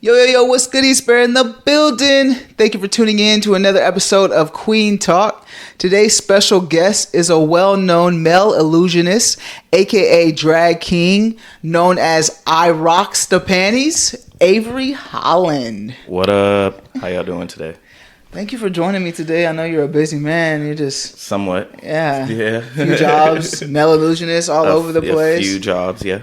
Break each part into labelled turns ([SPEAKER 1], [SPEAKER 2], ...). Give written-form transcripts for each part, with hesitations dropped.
[SPEAKER 1] Yo, what's good, East Bear in the building? Thank you for tuning in to another episode of Kueen Talk. Today's special guest is a well-known male illusionist, aka drag king, known as I Rocks the Panties, Avery Holland.
[SPEAKER 2] What up? How y'all doing today?
[SPEAKER 1] Thank you for joining me today. I know you're a busy man. You're just...
[SPEAKER 2] Somewhat.
[SPEAKER 1] Yeah.
[SPEAKER 2] Yeah.
[SPEAKER 1] A few jobs, male illusionist all over the place.
[SPEAKER 2] A few jobs, yeah.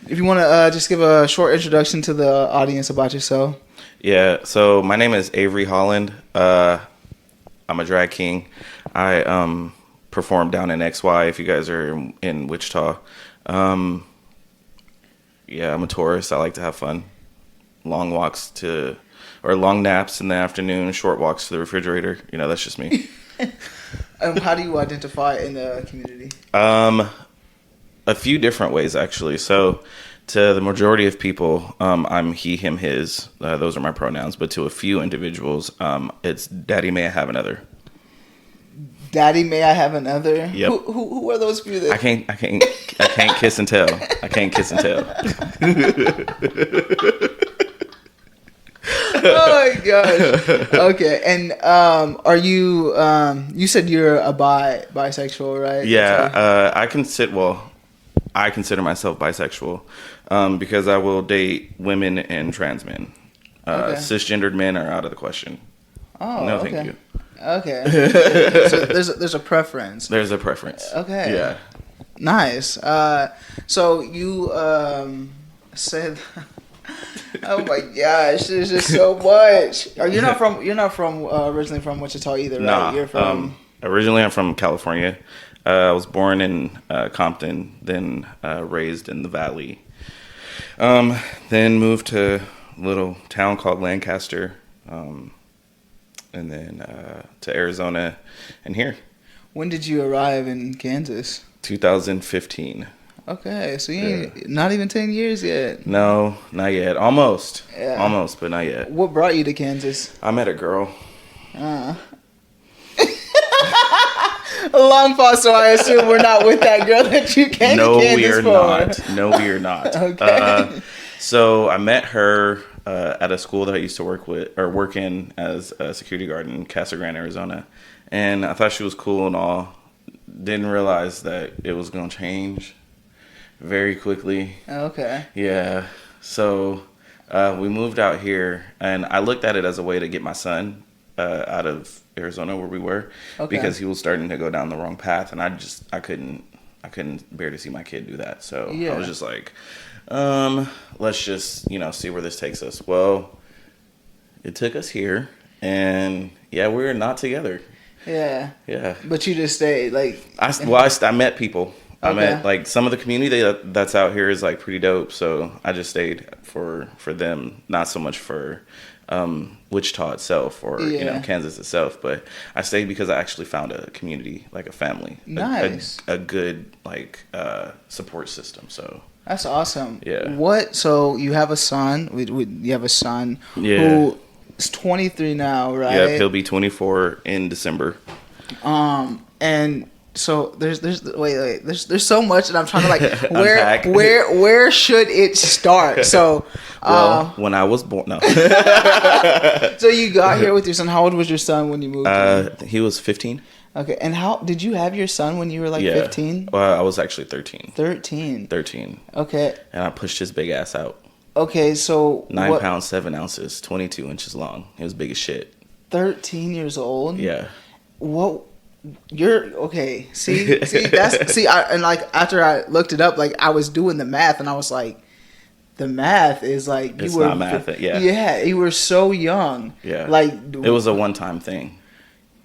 [SPEAKER 1] If you want to just give a short introduction to the audience about yourself.
[SPEAKER 2] Yeah, so my name is Avery Holland. I'm a drag king. I perform down in XY if you guys are in Wichita. Yeah, I'm a tourist. I like to have fun. Long naps in the afternoon, short walks to the refrigerator. You know, that's just me.
[SPEAKER 1] How do you identify in the community?
[SPEAKER 2] A few different ways, actually. So, to the majority of people, I'm he, him, his. Those are my pronouns. But to a few individuals, it's Daddy, may I have another?
[SPEAKER 1] Daddy, may I have another?
[SPEAKER 2] Yep.
[SPEAKER 1] Who are those few? That...
[SPEAKER 2] I can't kiss and tell. I can't kiss and tell.
[SPEAKER 1] Oh my gosh. Okay, and are you? You said you're a bisexual, right?
[SPEAKER 2] Yeah, I consider myself bisexual because I will date women and trans men.
[SPEAKER 1] Okay.
[SPEAKER 2] Cisgendered men are out of the question.
[SPEAKER 1] Oh,
[SPEAKER 2] no,
[SPEAKER 1] okay.
[SPEAKER 2] thank you.
[SPEAKER 1] Okay. So there's a preference.
[SPEAKER 2] There's a preference.
[SPEAKER 1] Okay.
[SPEAKER 2] Yeah.
[SPEAKER 1] Nice. So you said. Oh my gosh, there's just so much. You're not from originally from Wichita either, right?
[SPEAKER 2] Nah,
[SPEAKER 1] You're from
[SPEAKER 2] originally I'm from California. I was born in Compton, then raised in the Valley. Then moved to a little town called Lancaster, and then to Arizona, and here.
[SPEAKER 1] When did you arrive in Kansas?
[SPEAKER 2] 2015.
[SPEAKER 1] Okay, so you ain't not even 10 years yet.
[SPEAKER 2] No, not yet. Almost.
[SPEAKER 1] Yeah.
[SPEAKER 2] Almost, but not yet.
[SPEAKER 1] What brought you to Kansas?
[SPEAKER 2] I met a girl.
[SPEAKER 1] A long pause, so I assume we're not with that girl that you came to Kansas for.
[SPEAKER 2] No, we are not.
[SPEAKER 1] Okay.
[SPEAKER 2] So I met her at a school that I used to work in as a security guard in Casa Grande, Arizona. And I thought she was cool and all. Didn't realize that it was going to change very quickly.
[SPEAKER 1] Okay.
[SPEAKER 2] Yeah. So we moved out here, and I looked at it as a way to get my son out of Arizona where we were, because he was starting to go down the wrong path, and I couldn't bear to see my kid do that. So I was just like, let's just see where this takes us. Well, it took us here, and we're not together.
[SPEAKER 1] Yeah.
[SPEAKER 2] Yeah.
[SPEAKER 1] But you just stayed
[SPEAKER 2] I met people. I met some of the community that's out here is pretty dope. So I just stayed for them, not so much for Wichita itself or Kansas itself, but I stayed because I actually found a community, like a family,
[SPEAKER 1] nice,
[SPEAKER 2] a good support system. So
[SPEAKER 1] that's awesome.
[SPEAKER 2] Yeah.
[SPEAKER 1] So you have a son. You have a son.
[SPEAKER 2] Yeah.
[SPEAKER 1] Who is 23 now, right?
[SPEAKER 2] Yeah, he'll be 24 in December.
[SPEAKER 1] And so there's so much, and I'm trying to where should it start? So
[SPEAKER 2] when I was born, no.
[SPEAKER 1] So you got here with your son. How old was your son when you moved here?
[SPEAKER 2] He was 15.
[SPEAKER 1] Okay, and how did you have your son when you were 15?
[SPEAKER 2] Well, I was actually 13.
[SPEAKER 1] 13. Okay.
[SPEAKER 2] And I pushed his big ass out.
[SPEAKER 1] Okay, so
[SPEAKER 2] 9 pounds 7 ounces, 22 inches long. It was big as shit.
[SPEAKER 1] 13 years old.
[SPEAKER 2] Yeah.
[SPEAKER 1] What? You're okay. See, after I looked it up, I was doing the math, and I was like, the math is
[SPEAKER 2] it's not math. Yeah.
[SPEAKER 1] Yeah, you were so young.
[SPEAKER 2] Yeah. It was a one-time thing.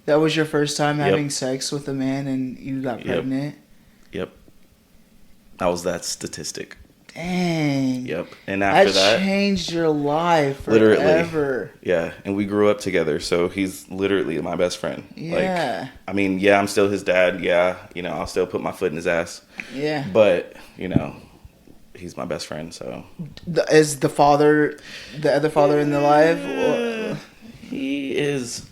[SPEAKER 1] That was your first time having sex with a man, and you got pregnant.
[SPEAKER 2] Yep. I was that statistic.
[SPEAKER 1] Dang.
[SPEAKER 2] Yep. And after that
[SPEAKER 1] changed your life forever.
[SPEAKER 2] Literally. Yeah. And we grew up together, so he's literally my best friend.
[SPEAKER 1] Yeah.
[SPEAKER 2] I'm still his dad. Yeah. I'll still put my foot in his ass.
[SPEAKER 1] Yeah.
[SPEAKER 2] But, he's my best friend, so.
[SPEAKER 1] Is the other father in the life? Or?
[SPEAKER 2] He is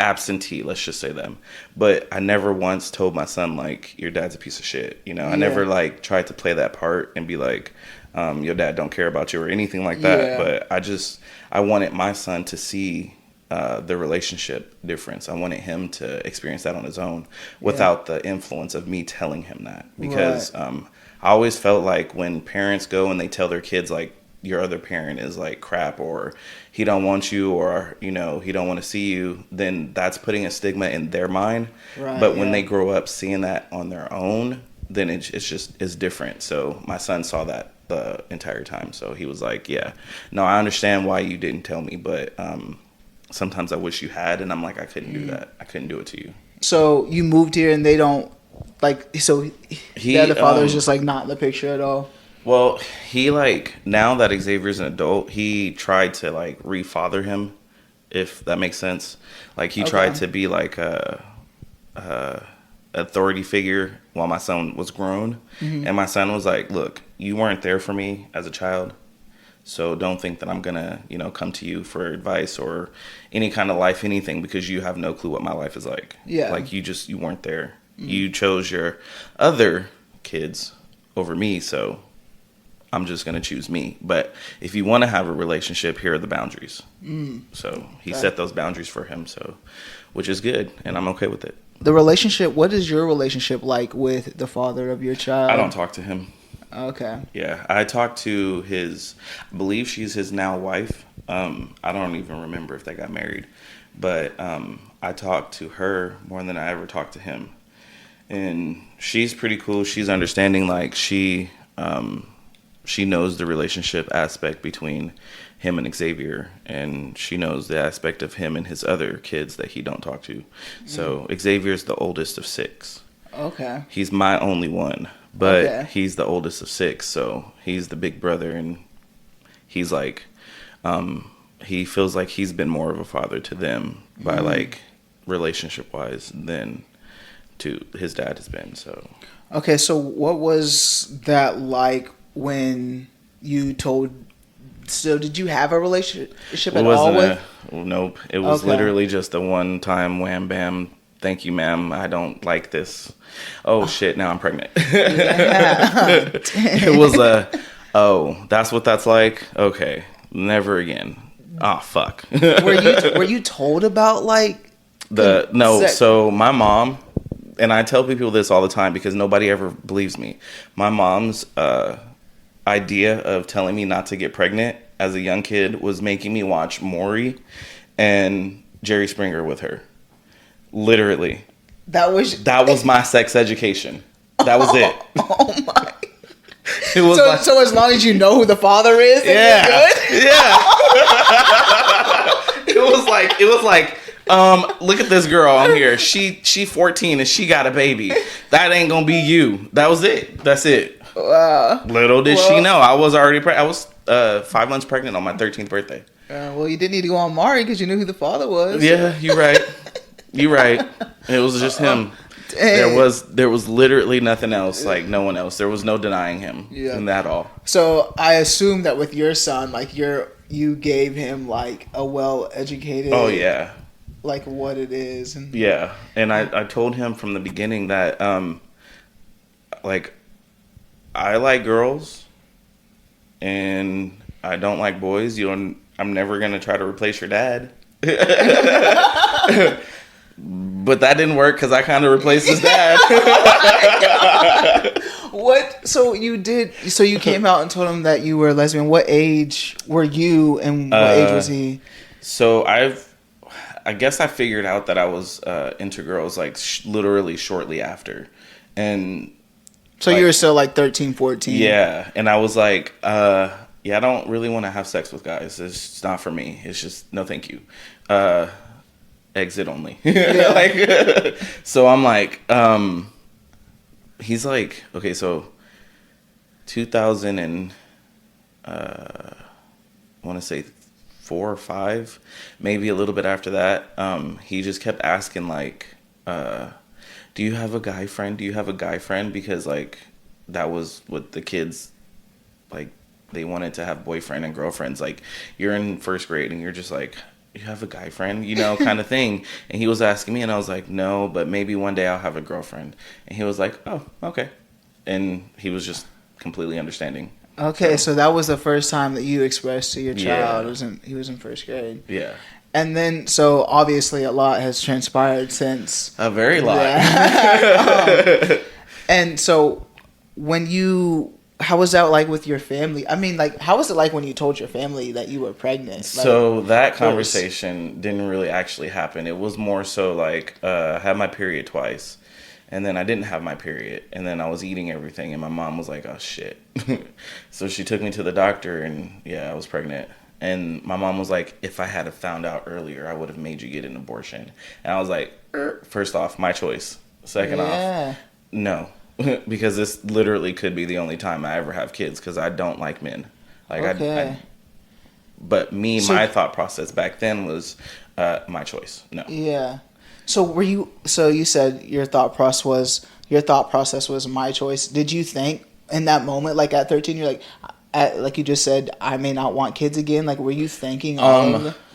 [SPEAKER 2] absentee, let's just say them. But I never once told my son, your dad's a piece of shit. I never, tried to play that part and be like, your dad don't care about you or anything like that. But I wanted my son to see the relationship difference. I wanted him to experience that on his own without the influence of me telling him that. Because I always felt like when parents go and they tell their kids, like, your other parent is like crap, or he don't want you, or, you know, he don't want to see you, then that's putting a stigma in their mind. But when they grow up seeing that on their own, then it's different. So my son saw that the entire time. So he was like, yeah, no, I understand why you didn't tell me, but sometimes I wish you had. And I'm like, I couldn't do that. I couldn't do it to you.
[SPEAKER 1] So you moved here and they don't, like, so the other father is just like not in the picture at all?
[SPEAKER 2] Well, he, like, now that Xavier's an adult, he tried to, like, re-father him, if that makes sense. Like, he tried to be, like, a authority figure while my son was grown. And my son was like, look, you weren't there for me as a child, so don't think that I'm going to, you know, come to you for advice or any kind of life, anything, because you have no clue what my life is like. Like, you weren't there. You chose your other kids over me, so I'm just going to choose me. But if you want to have a relationship, here are the boundaries. So he set those boundaries for him, so which is good, and I'm okay with it.
[SPEAKER 1] The relationship, what is your relationship like with the father of your child? I
[SPEAKER 2] don't talk to him.
[SPEAKER 1] Okay.
[SPEAKER 2] Yeah, I talked to I believe she's his now wife. I don't even remember if they got married. But I talked to her more than I ever talked to him. And she's pretty cool. She's understanding, like, she knows the relationship aspect between him and Xavier, and she knows the aspect of him and his other kids that he don't talk to. So Xavier's the oldest of 6.
[SPEAKER 1] Okay.
[SPEAKER 2] He's my only one, but he's the oldest of 6, so he's the big brother, and he's like, he feels like he's been more of a father to them by like relationship wise than to his dad has been. So
[SPEAKER 1] okay, so what was that like when you told? So did you have a relationship at all with?
[SPEAKER 2] Nope. It was literally just a one time wham bam. Thank you, ma'am. I don't like this. Oh shit! Now I'm pregnant. It was that's what that's like. Okay, never again. Oh fuck.
[SPEAKER 1] were you told about like
[SPEAKER 2] So my mom, and I tell people this all the time because nobody ever believes me. My mom's idea of telling me not to get pregnant as a young kid was making me watch Maury and Jerry Springer with her. Literally. That was my sex education. That was it.
[SPEAKER 1] Oh my. It was so as long as you know who the father is,
[SPEAKER 2] yeah, it was like look at this girl on here. She 14 and she got a baby. That ain't gonna be you. That was it. That's it. Little did she know I was already I was 5 months pregnant on my 13th birthday.
[SPEAKER 1] Well, you didn't need to go on Maury because you knew who the father was.
[SPEAKER 2] Yeah, you're right. You're right. It was just him. Dang. There was literally nothing else, like no one else. There was no denying him in that all.
[SPEAKER 1] So I assume that with your son, like you gave him like a well-educated.
[SPEAKER 2] Oh yeah.
[SPEAKER 1] Like what it is. And
[SPEAKER 2] yeah, and I told him from the beginning that like I like girls and I don't like boys. I'm never gonna try to replace your dad. But that didn't work because I kind of replaced his dad.
[SPEAKER 1] What? So you did? So you came out and told him that you were a lesbian. What age were you, and what age was he?
[SPEAKER 2] So I guess I figured out that I was into girls like literally shortly after, and
[SPEAKER 1] so you were still like 13, 14.
[SPEAKER 2] Yeah, and I was like, I don't really want to have sex with guys. It's just not for me. It's just no, thank you. Exit only. Like, so I'm like, he's like, okay, so 2000 and I want to say 4 or 5, maybe a little bit after that. He just kept asking like, do you have a guy friend? Do you have a guy friend? Because like that was what the kids like. They wanted to have boyfriend and girlfriends. Like you're in first grade and you're just like, you have a guy friend, you know, kind of thing. And he was asking me and I was like, no, but maybe one day I'll have a girlfriend. And he was like, oh, okay. And he was just completely understanding.
[SPEAKER 1] Okay, so that was the first time that you expressed to your child. He was in first grade.
[SPEAKER 2] Yeah.
[SPEAKER 1] And then, so obviously a lot has transpired since.
[SPEAKER 2] A very lot.
[SPEAKER 1] And so how was that like with your family? I mean, like, how was it like when you told your family that you were pregnant?
[SPEAKER 2] So that conversation didn't really actually happen. It was more so like, I had my period twice. And then I didn't have my period. And then I was eating everything. And my mom was like, oh, shit. So she took me to the doctor. And, yeah, I was pregnant. And my mom was like, if I had found out earlier, I would have made you get an abortion. And I was like, first off, my choice. Second off, no. Because this literally could be the only time I ever have kids. Because I don't like men. Like, but my thought process back then was my choice. No.
[SPEAKER 1] Yeah. So you said your thought process was my choice. Did you think in that moment, like at 13, you're like, like you just said, I may not want kids again? Like, were you thinking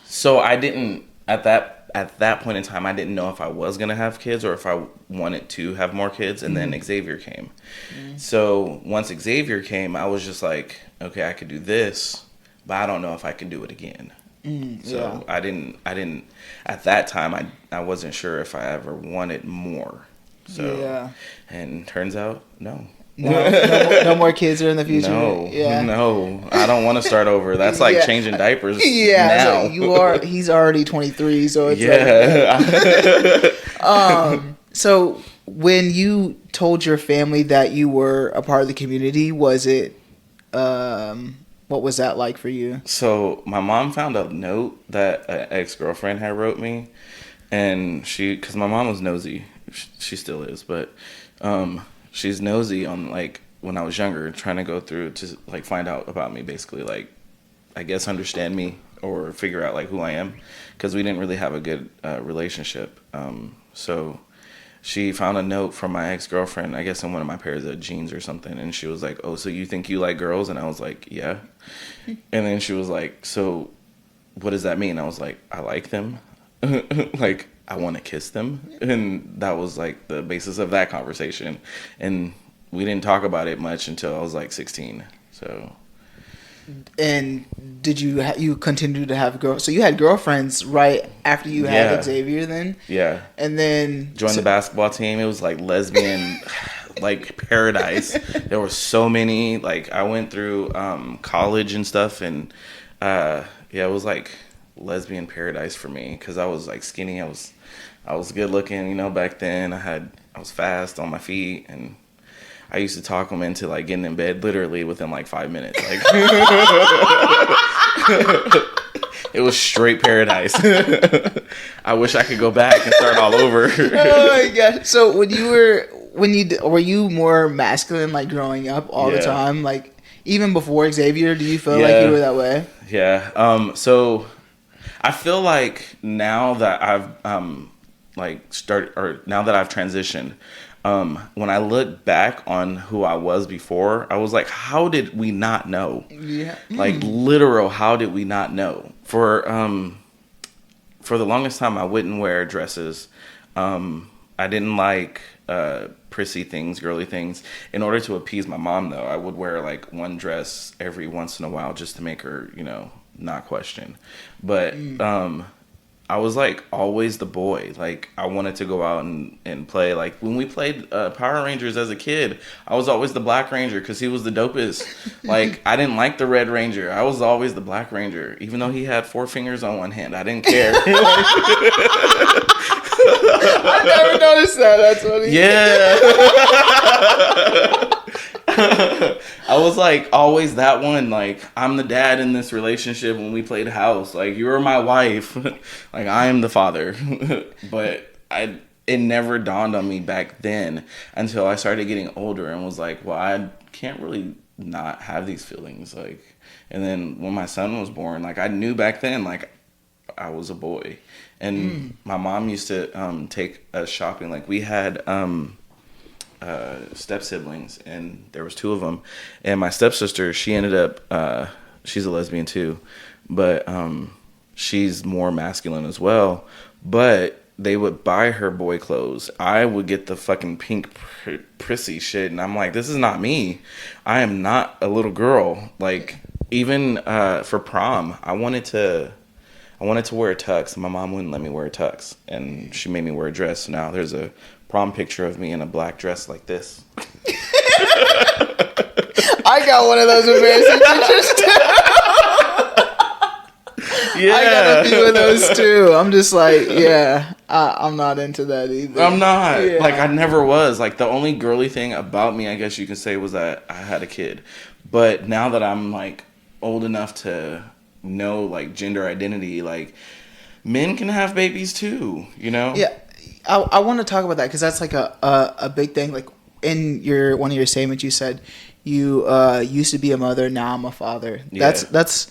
[SPEAKER 2] so I didn't at that point in time, I didn't know if I was going to have kids or if I wanted to have more kids. And then Xavier came. So once Xavier came, I was just like, okay, I could do this, but I don't know if I can do it again. So I didn't at that time I wasn't sure if I ever wanted more. So and turns out no more kids are in the future. No, I don't want to start over. That's like changing diapers. Now
[SPEAKER 1] like he's already 23, so it's so when you told your family that you were a part of the community, was it what was that like for you?
[SPEAKER 2] So my mom found a note that an ex-girlfriend had wrote me, and because my mom was nosy, she still is, but she's nosy on like when I was younger, trying to go through to like find out about me, basically, like I guess understand me or figure out like who I am, because we didn't really have a good relationship. So she found a note from my ex-girlfriend, I guess in one of my pairs of jeans or something, and she was like, oh, so you think you like girls? And I was like, yeah. And then she was like, so what does that mean? I was like, I like them. Like, I want to kiss them. And that was like the basis of that conversation. And we didn't talk about it much until I was like 16. So.
[SPEAKER 1] And did you continue to have girls? So you had girlfriends right after you had Xavier then? Yeah. And then
[SPEAKER 2] joined the basketball team. It was like lesbian like paradise. There were so many. Like I went through college and stuff, and it was like lesbian paradise for me because I was like skinny. I was good looking, back then. I was fast on my feet, and I used to talk them into like getting in bed literally within like 5 minutes. Like it was straight paradise. I wish I could go back and start all over.
[SPEAKER 1] Oh my gosh! So were you more masculine like growing up all the time? Like even before Xavier, do you feel like you were that way?
[SPEAKER 2] Yeah. So I feel like now that I've now that I've transitioned. When I look back on who I was before, I was like, how did we not know? Yeah. Like literal, how did we not know? For the longest time, I wouldn't wear dresses. I didn't like prissy things, girly things. In order to appease my mom, though, I would wear like one dress every once in a while just to make her, not question. But I was like always the boy. Like I wanted to go out and play. Like when we played Power Rangers as a kid, I was always the Black Ranger because he was the dopest. Like I didn't like the Red Ranger. I was always the Black Ranger, even though he had 4 fingers on one hand. I didn't care.
[SPEAKER 1] I never noticed that. That's funny.
[SPEAKER 2] Yeah. I was like always that one. Like I'm the dad in this relationship when we played house. Like you're my wife. Like I am the father. But it never dawned on me back then until I started getting older and was like, well, I can't really not have these feelings. Like, and then when my son was born, like I knew back then, like I was a boy. And my mom used to take us shopping. Like we had step siblings, and there was 2 of them. And my stepsister, she ended up she's a lesbian too, but she's more masculine as well. But they would buy her boy clothes. I would get the fucking pink prissy shit, and I'm like, this is not me. I am not a little girl. Like, even for prom, I wanted to wear a tux. My mom wouldn't let me wear a tux, and she made me wear a dress. So now there's a prom picture of me in a black dress like this.
[SPEAKER 1] I got one of those embarrassing pictures too. Yeah. I got a few of those too. I'm just like, yeah, I'm not into that either.
[SPEAKER 2] I'm not. Yeah. Like, I never was. Like, the only girly thing about me, I guess you can say, was that I had a kid. But now that I'm, like, old enough to know, like, gender identity, like, men can have babies too, you know?
[SPEAKER 1] Yeah. I want to talk about that because that's, like, a big thing. Like, in one of your statements, you said you used to be a mother, now I'm a father. Yeah. That's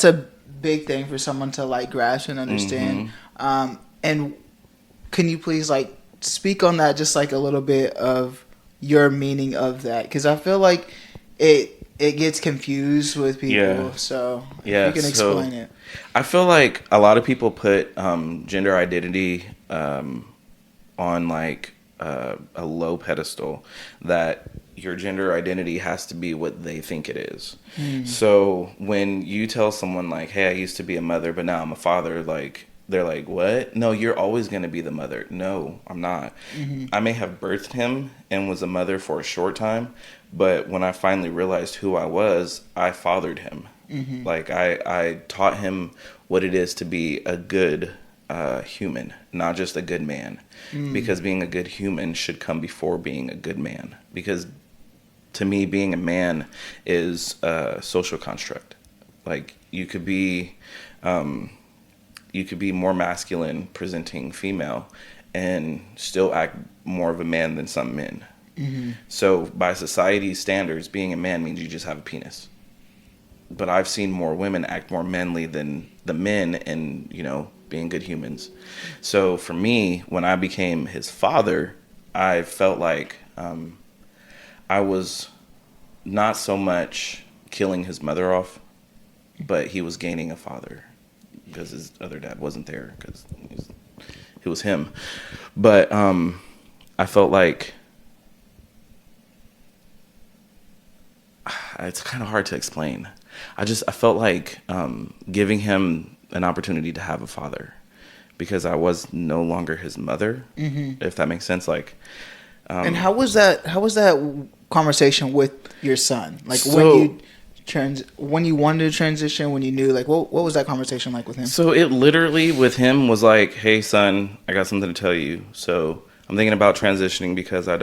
[SPEAKER 1] a big thing for someone to like grasp and understand. And can you please like speak on that, just like a little bit of your meaning of that, because I feel like it gets confused with people.
[SPEAKER 2] Yeah.
[SPEAKER 1] So
[SPEAKER 2] yeah,
[SPEAKER 1] you can explain it.
[SPEAKER 2] I feel like a lot of people put gender identity on like a low pedestal, that your gender identity has to be what they think it is. So when you tell someone like, hey, I used to be a mother, but now I'm a father, like, they're like, what? No, you're always going to be the mother. No, I'm not. I may have birthed him and was a mother for a short time, but when I finally realized who I was, I fathered him. Like, I taught him what it is to be a good human, not just a good man. Because being a good human should come before being a good man. Because to me, being a man is a social construct. Like, you could be more masculine presenting female and still act more of a man than some men. So by society's standards, being a man means you just have a penis. But I've seen more women act more manly than the men and, you know, being good humans. So for me, when I became his father, I felt like I was not so much killing his mother off, but he was gaining a father because his other dad wasn't there because he was him. But I felt like it's kind of hard to explain. I felt like giving him an opportunity to have a father, because I was no longer his mother, if that makes sense. Like,
[SPEAKER 1] and how was that conversation with your son? Like, when you wanted to transition, when you knew, like, what was that conversation like with him?
[SPEAKER 2] So it literally with him was like, hey son, I got something to tell you. So I'm thinking about transitioning because I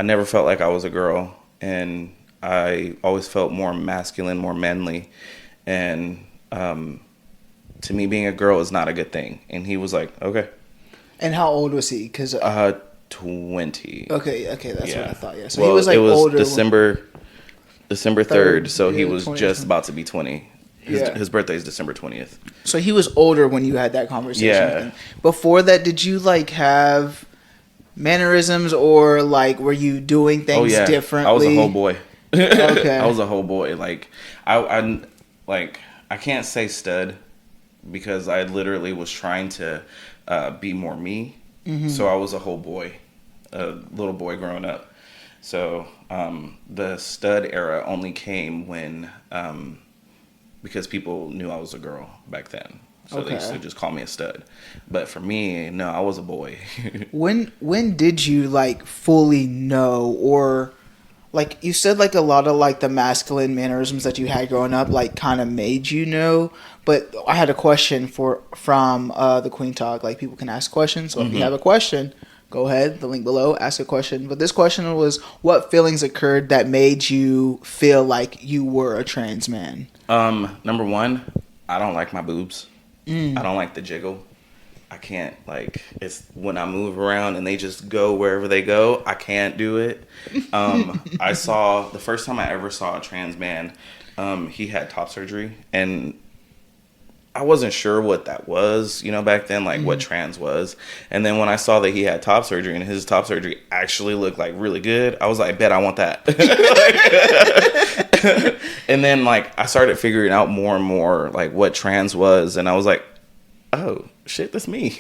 [SPEAKER 2] never felt like I was a girl, and I always felt more masculine, more manly, and to me, being a girl is not a good thing. And he was like, okay.
[SPEAKER 1] And how old was he? 'Cause
[SPEAKER 2] 20.
[SPEAKER 1] Okay, that's what I thought. Yeah, so
[SPEAKER 2] well,
[SPEAKER 1] he was like older.
[SPEAKER 2] December 3rd, so he was 20th. Just about to be 20. His birthday is December 20th.
[SPEAKER 1] So he was older when you had that conversation.
[SPEAKER 2] Yeah.
[SPEAKER 1] With him. Before that, did you like have mannerisms, or like were you doing things differently?
[SPEAKER 2] I was a whole boy.
[SPEAKER 1] Okay.
[SPEAKER 2] I was a whole boy. Like I can't say stud, because I literally was trying to be more me. So I was a whole boy, a little boy growing up. So the stud era only came when, because people knew I was a girl back then. So they used to just call me a stud. But for me, no, I was a boy.
[SPEAKER 1] When did you like fully know, or like you said, like a lot of like the masculine mannerisms that you had growing up, like kind of made you know? But I had a question from the Kueen Talk. Like, people can ask questions. So if you have a question, go ahead. The link below. Ask a question. But this question was, what feelings occurred that made you feel like you were a trans man?
[SPEAKER 2] Number one, I don't like my boobs. I don't like the jiggle. I can't, like, it's when I move around and they just go wherever they go. I can't do it. The first time I ever saw a trans man, he had top surgery, and I wasn't sure what that was, you know, back then, like what trans was. And then when I saw that he had top surgery and his top surgery actually looked like really good, I was like, bet I want that. And then like I started figuring out more and more like what trans was, and I was like, oh, shit, that's me.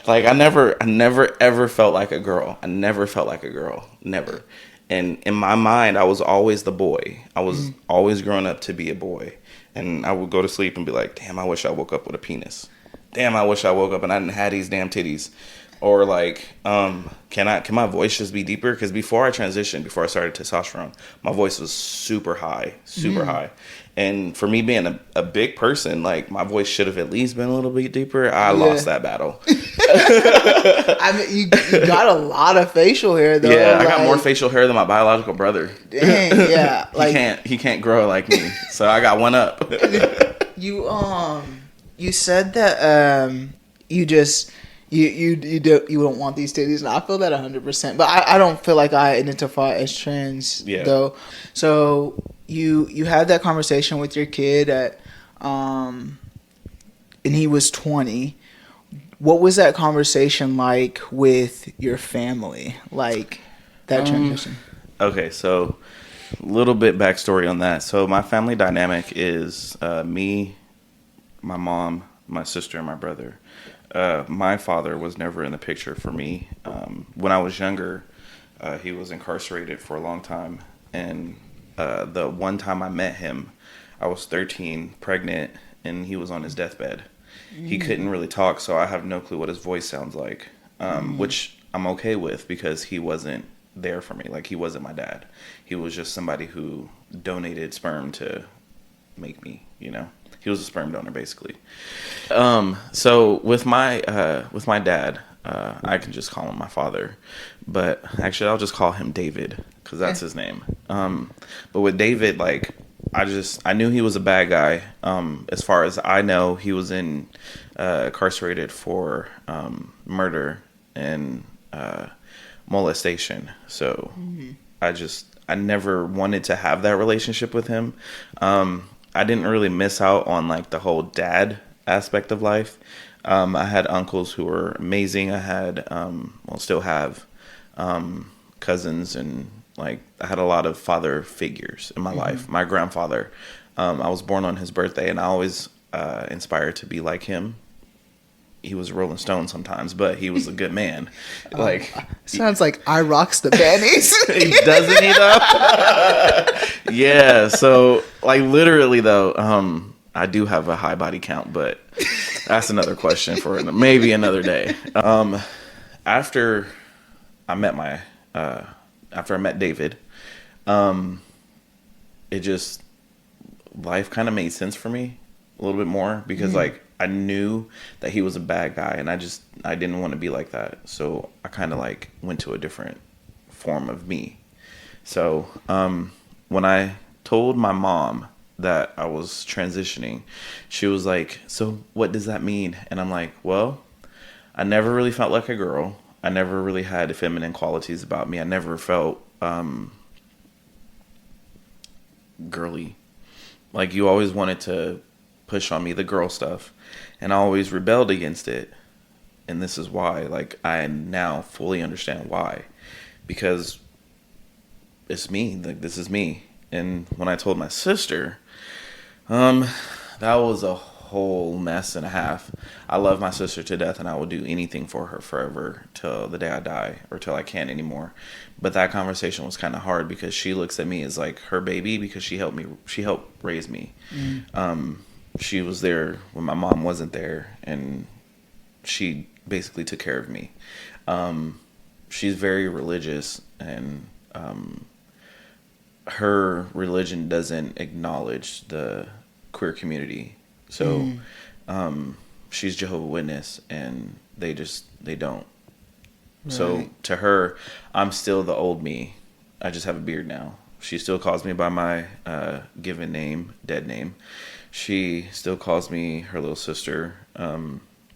[SPEAKER 2] Like I never ever felt like a girl. I never felt like a girl. Never. And in my mind, I was always the boy. I was always growing up to be a boy. And I would go to sleep and be like, damn, I wish I woke up with a penis. Damn, I wish I woke up and I didn't have these damn titties. Or like, can my voice just be deeper? Because before I transitioned, before I started testosterone, my voice was super high. And for me being a big person, like my voice should have at least been a little bit deeper. I lost that battle.
[SPEAKER 1] I mean, you got a lot of facial hair though.
[SPEAKER 2] Yeah, I got more facial hair than my biological brother.
[SPEAKER 1] Dang, yeah. Like
[SPEAKER 2] he can't grow like me. So I got one up.
[SPEAKER 1] You said that you don't want these titties, and I feel that 100%. But I don't feel like I identify as trans though. So you had that conversation with your kid and he was 20. What was that conversation like with your family? Like that transition?
[SPEAKER 2] Okay, so a little bit backstory on that. So my family dynamic is me, my mom, my sister, and my brother. My father was never in the picture for me. When I was younger, he was incarcerated for a long time. And the one time I met him, I was 13, pregnant, and he was on his deathbed. He couldn't really talk, so I have no clue what his voice sounds like, which I'm okay with because he wasn't there for me. Like, he wasn't my dad. He was just somebody who donated sperm to make me, you know? He was a sperm donor, basically. So with my dad, I can just call him my father, but actually I'll just call him David because that's his name. But with David, like I knew he was a bad guy. As far as I know, he was incarcerated for murder and molestation. So I never wanted to have that relationship with him. I didn't really miss out on like the whole dad aspect of life. I had uncles who were amazing. I had, still have, cousins, and like I had a lot of father figures in my life. My grandfather, I was born on his birthday, and I always inspired to be like him. He was a Rolling Stone sometimes, but he was a good man. Like
[SPEAKER 1] sounds like I rocks the bannies.
[SPEAKER 2] Doesn't he though? Yeah. So like literally though, I do have a high body count, but that's another question for maybe another day. After I met David, it just life kind of made sense for me a little bit more because like I knew that he was a bad guy and I didn't want to be like that. So I kind of like went to a different form of me. So when I told my mom that I was transitioning, she was like, so what does that mean? And I'm like, well, I never really felt like a girl. I never really had feminine qualities about me. I never felt girly. Like you always wanted to push on me the girl stuff, and I always rebelled against it. And this is why, like, I now fully understand why, because it's me. Like, this is me. And when I told my sister, that was a whole mess and a half. I love my sister to death, and I will do anything for her forever till the day I die or till I can't anymore. But that conversation was kind of hard because she looks at me as like her baby because she helped raise me. She was there when my mom wasn't there, and she basically took care of me. She's very religious, and her religion doesn't acknowledge the queer community. So she's Jehovah's Witness, and they don't. Right. So to her, I'm still the old me. I just have a beard now. She still calls me by my given name, dead name. She still calls me her little sister,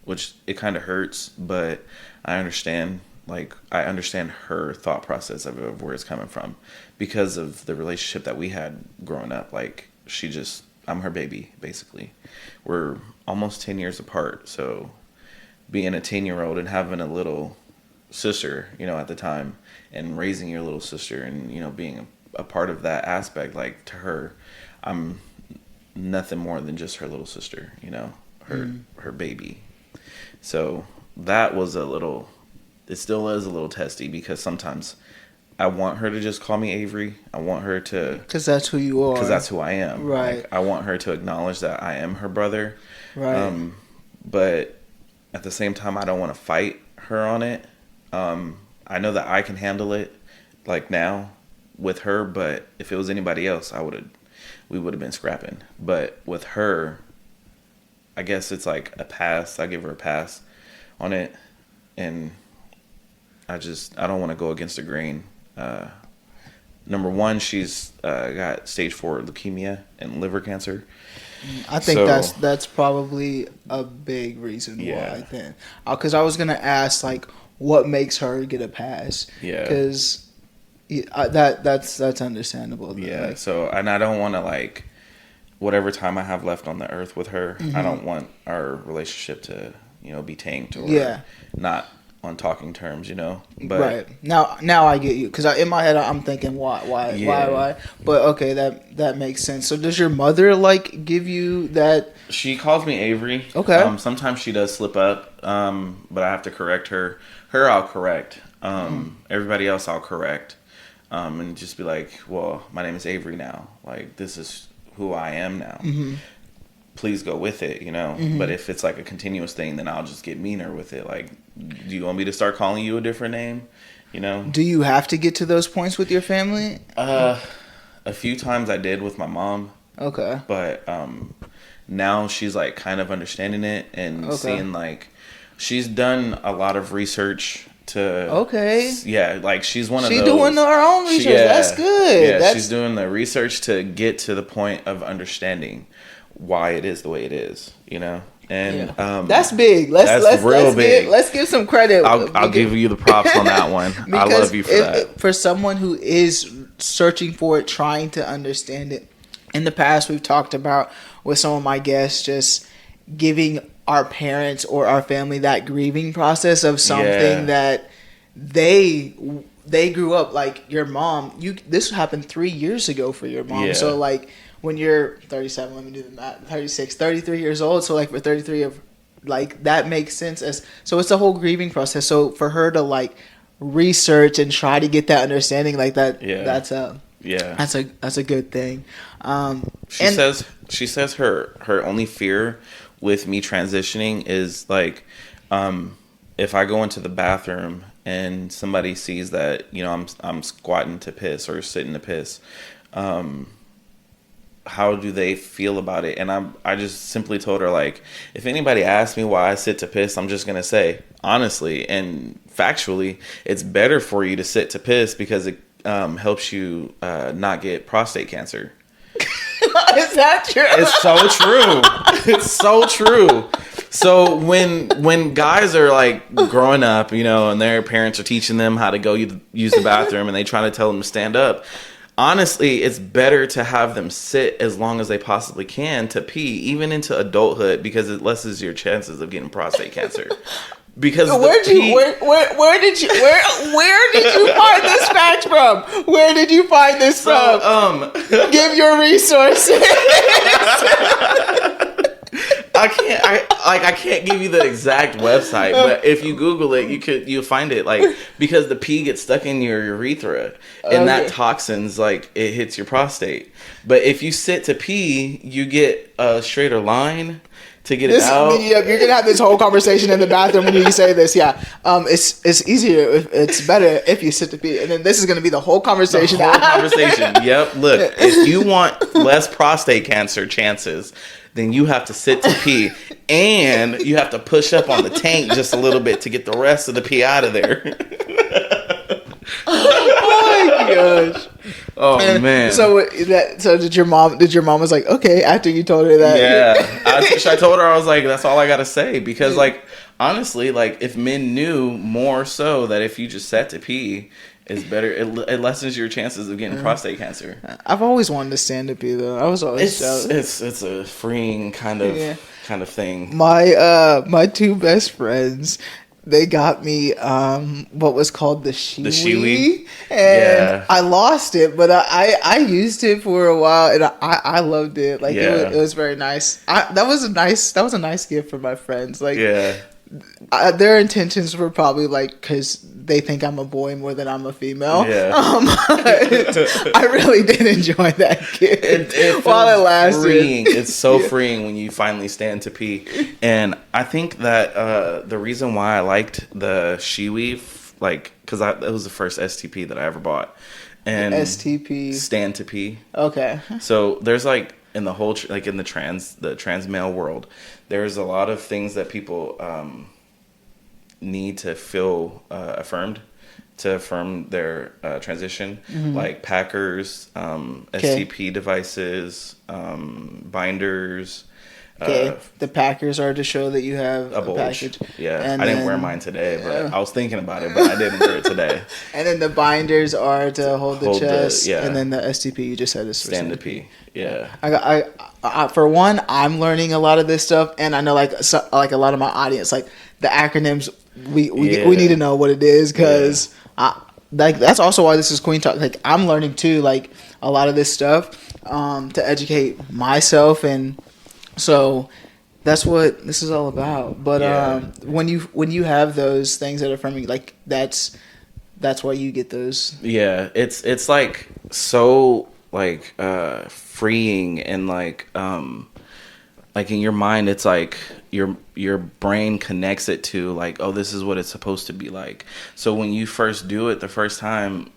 [SPEAKER 2] which it kind of hurts, but I understand. Like, I understand her thought process of where it's coming from because of the relationship that we had growing up. Like, I'm her baby, basically. We're almost 10 years apart, so being a 10-year-old and having a little sister, at the time, and raising your little sister and, being a part of that aspect, like, to her, I'm nothing more than just her little sister, her baby. So that was it still is a little testy because sometimes I want her to just call me Avery. I want her to...
[SPEAKER 1] Because that's who you are.
[SPEAKER 2] Because that's who I am.
[SPEAKER 1] Right.
[SPEAKER 2] Like, I want her to acknowledge that I am her brother.
[SPEAKER 1] Right.
[SPEAKER 2] But at the same time, I don't want to fight her on it. I know that I can handle it, like now, with her. But if it was anybody else, we would have been scrapping. But with her, I guess it's like a pass. I give her a pass on it. And I don't want to go against the grain. Number one, she's got stage 4 leukemia and liver cancer.
[SPEAKER 1] I think that's probably a big reason why. Then, because I was gonna ask like, what makes her get a pass? Yeah, because that's understandable.
[SPEAKER 2] Yeah. Like, so, and I don't want to like, whatever time I have left on the earth with her, I don't want our relationship to be tanked or not on talking terms, But
[SPEAKER 1] right now I get you because in my head I'm thinking why, but okay, that makes sense. So does your mother like give you that?
[SPEAKER 2] She calls me Avery.
[SPEAKER 1] Okay.
[SPEAKER 2] Sometimes she does slip up, but I have to correct her. I'll correct. Everybody else I'll correct, and just be like, well, my name is Avery now. Like, this is who I am now. Please go with it, But if it's like a continuous thing, then I'll just get meaner with it. Like, do you want me to start calling you a different name? Do
[SPEAKER 1] you have to get to those points with your family?
[SPEAKER 2] A few times I did with my mom.
[SPEAKER 1] Okay.
[SPEAKER 2] But now she's like kind of understanding it and seeing like she's done a lot of research to like she's one of those. She's
[SPEAKER 1] doing her own research. That's good.
[SPEAKER 2] Yeah, she's doing the research to get to the point of understanding why it is the way it is, and
[SPEAKER 1] that's big. Let's big. Let's give some credit.
[SPEAKER 2] I'll give you the props on that one. I love you for that.
[SPEAKER 1] For someone who is searching for it, trying to understand it. In the past, we've talked about with some of my guests just giving our parents or our family that grieving process of something that they grew up like your mom. This happened 3 years ago for your mom. So like. When you're 37, let me do the math, 36, 33 years old. So like for 33 of like that makes sense so it's a whole grieving process. So for her to like research and try to get that understanding like that, that's a good thing.
[SPEAKER 2] She says her only fear with me transitioning is like if I go into the bathroom and somebody sees that I'm squatting to piss or sitting to piss. How do they feel about it? And I just simply told her, like, if anybody asks me why I sit to piss, I'm just going to say, honestly and factually, it's better for you to sit to piss because it helps you not get prostate cancer.
[SPEAKER 1] Is that true?
[SPEAKER 2] It's so true. It's so true. So when guys are like growing up, and their parents are teaching them how to go use the bathroom and they try to tell them to stand up, honestly, it's better to have them sit as long as they possibly can to pee, even into adulthood, because it lessens your chances of getting prostate cancer. Because
[SPEAKER 1] where did you find this fact from? Where did you find this from? Give your resources.
[SPEAKER 2] I can't give you the exact website, but if you Google it, you'll find it. Like, because the pee gets stuck in your urethra, and that toxins like it hits your prostate. But if you sit to pee, you get a straighter line to get it out.
[SPEAKER 1] You're gonna have this whole conversation in the bathroom when you say this. It's easier. It's better if you sit to pee, and then this is gonna be the whole conversation.
[SPEAKER 2] Yep. Look, if you want less prostate cancer chances, then you have to sit to pee, and you have to push up on the tank just a little bit to get the rest of the pee out of there.
[SPEAKER 1] Oh my gosh!
[SPEAKER 2] Oh man!
[SPEAKER 1] So did your mom? Was like, okay, after you told her that?
[SPEAKER 2] Yeah, I told her, I was like, that's all I gotta say, because like honestly, like if men knew more so that if you just sat to pee is better, it lessens your chances of getting prostate cancer.
[SPEAKER 1] I've always wanted to stand to pee though. I was always
[SPEAKER 2] it's a freeing kind of thing.
[SPEAKER 1] My two best friends, they got me what was called the shiwi.
[SPEAKER 2] The shiwi?
[SPEAKER 1] And I lost it, but I used it for a while and I loved it. Like it was very nice. That was a nice gift for my friends. Like their intentions were probably like because they think I'm a boy more than I'm a female. Yeah. I really did enjoy that gift while it lasted.
[SPEAKER 2] Freeing. It's so freeing when you finally stand to pee. And I think that the reason why I liked the shiwi, like, because it was the first STP that I ever bought. And
[SPEAKER 1] STP.
[SPEAKER 2] Stand to pee.
[SPEAKER 1] Okay.
[SPEAKER 2] So there's like in the whole like in the trans male world, there's a lot of things that people need to feel affirmed to affirm their transition, like Packers, STP devices, binders.
[SPEAKER 1] Okay, the Packers are to show that you have a package.
[SPEAKER 2] Yeah, and I didn't wear mine today, but I was thinking about it, but I didn't wear it today.
[SPEAKER 1] And then the binders are to hold the chest, and then the STP you just said is
[SPEAKER 2] stand to pee. Yeah,
[SPEAKER 1] I for one, I'm learning a lot of this stuff, and I know like a lot of my audience, like the acronyms, we need to know what it is because like that's also why this is Kueen Talk. Like I'm learning too, like a lot of this stuff to educate myself and. So that's what this is all about. But when you have those things that are from you, like that's why you get those.
[SPEAKER 2] Yeah, it's like so like freeing and like in your mind it's like your brain connects it to like, oh, this is what it's supposed to be like. So when you first do it the first time,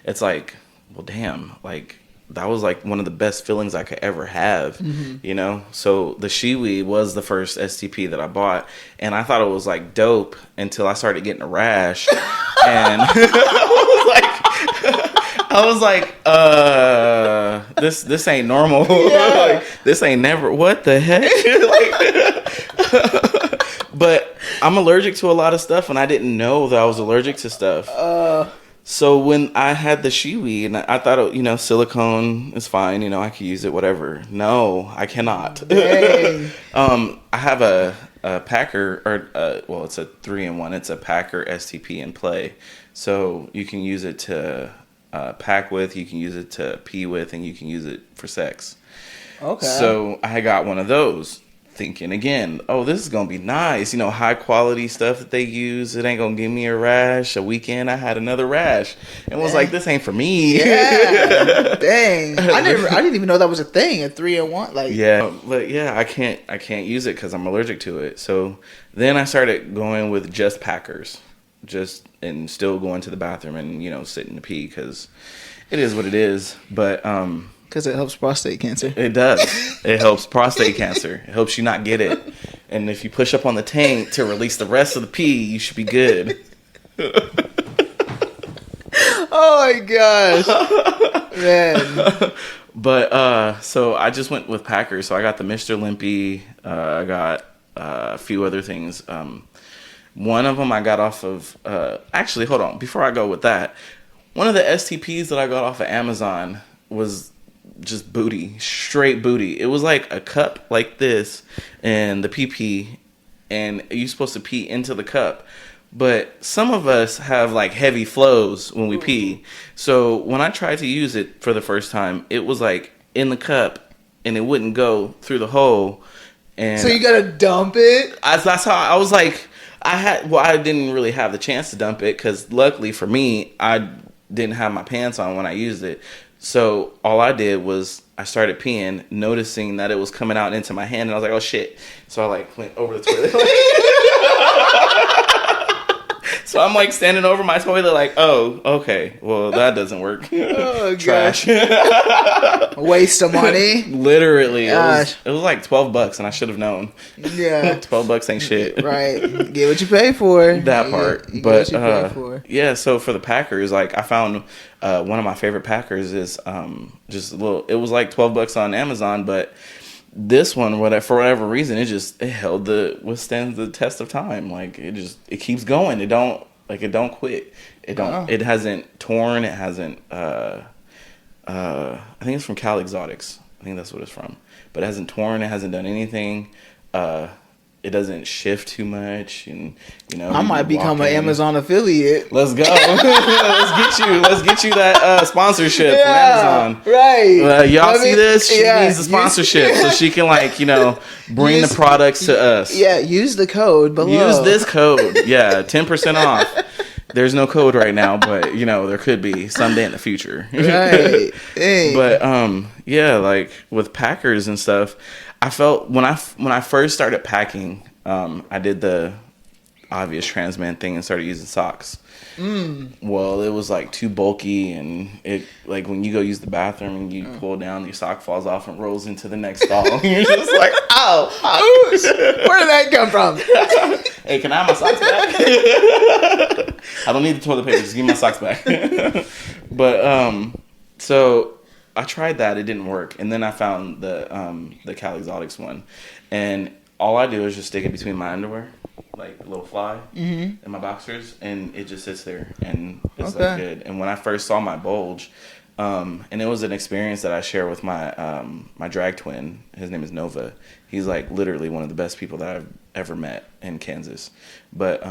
[SPEAKER 2] it's like, well, damn, like that was like one of the best feelings I could ever have, you know? So the shiwi was the first STP that I bought, and I thought it was like dope until I started getting a rash. And I was like, this ain't normal. Like, this ain't never, what the heck? But I'm allergic to a lot of stuff, and I didn't know that I was allergic to stuff. So when I had the shiwi, and I thought, silicone is fine, I could use it, whatever. No, I cannot. I have a Packer, or it's a 3-in-1. It's a Packer STP in play. So you can use it to pack with, you can use it to pee with, and you can use it for sex. Okay. So I got one of those. Thinking again, oh, this is gonna be nice, high quality stuff that they use. It ain't gonna give me a rash. A weekend I had another rash and was like, this ain't for me.
[SPEAKER 1] Yeah. Dang. I didn't even know that was a thing, a 3-in-1. Like,
[SPEAKER 2] yeah, but I can't use it because I'm allergic to it. So then I started going with just Packers, and still going to the bathroom and sitting to pee because it is what it is. But
[SPEAKER 1] because it helps prostate cancer.
[SPEAKER 2] It does. It helps prostate cancer. It helps you not get it. And if you push up on the tank to release the rest of the pee, you should be good.
[SPEAKER 1] Oh my gosh. Man.
[SPEAKER 2] But so I just went with Packers. So I got the Mr. Limpy. I got a few other things. One of them I got off of... actually, hold on. Before I go with that, one of the STPs that I got off of Amazon was... just booty, straight booty. It was like a cup like this and the pee, and you're supposed to pee into the cup. But some of us have like heavy flows when we pee. So when I tried to use it for the first time, it was like in the cup and it wouldn't go through the hole. And
[SPEAKER 1] so you gotta dump it?
[SPEAKER 2] That's how I was like, I didn't really have the chance to dump it because luckily for me, I didn't have my pants on when I used it. So all I did was I started peeing, noticing that it was coming out into my hand, and I was like, oh shit. So I like went over the toilet. So I'm like standing over my toilet like, oh, okay, well that doesn't work.
[SPEAKER 1] Oh,
[SPEAKER 2] trash.
[SPEAKER 1] Waste of money.
[SPEAKER 2] Literally. It was like $12 and I should have known.
[SPEAKER 1] Yeah.
[SPEAKER 2] $12 ain't shit.
[SPEAKER 1] Right. Get what you pay for.
[SPEAKER 2] That part. You but get what you pay for. Yeah, so for the Packers, like I found one of my favorite Packers is just a little, it was like $12 on Amazon, but this one, for whatever reason, it withstands the test of time. Like it keeps going. It don't quit. It hasn't torn. It hasn't. I think it's from Cal Exotics. I think that's what it's from. But it hasn't torn. It hasn't done anything. it doesn't shift too much, and
[SPEAKER 1] I might become an Amazon affiliate.
[SPEAKER 2] Let's go. Let's get you that sponsorship from Amazon.
[SPEAKER 1] Right.
[SPEAKER 2] Y'all see this? She needs the sponsorship so she can bring the products to us.
[SPEAKER 1] Yeah, use the code below.
[SPEAKER 2] Use this code. Yeah, 10% off. There's no code right now, but there could be someday in the future.
[SPEAKER 1] Right. Hey.
[SPEAKER 2] But with Packers and stuff, I felt when I first started packing, I did the obvious trans man thing and started using socks. Well, it was too bulky, and it when you go use the bathroom and you pull down, your sock falls off and rolls into the next stall. You're just like, ow,
[SPEAKER 1] where did that come from?
[SPEAKER 2] Hey, can I have my socks back? I don't need the toilet paper. Just give me my socks back. But so I tried that. It didn't work, and then I found the Cal Exotics one, and all I do is just stick it between my underwear, like a little fly, and my boxers, and it just sits there, and it's good. And when I first saw my bulge, and it was an experience that I share with my my drag twin. His name is Nova. He's literally one of the best people that I've ever met in Kansas. But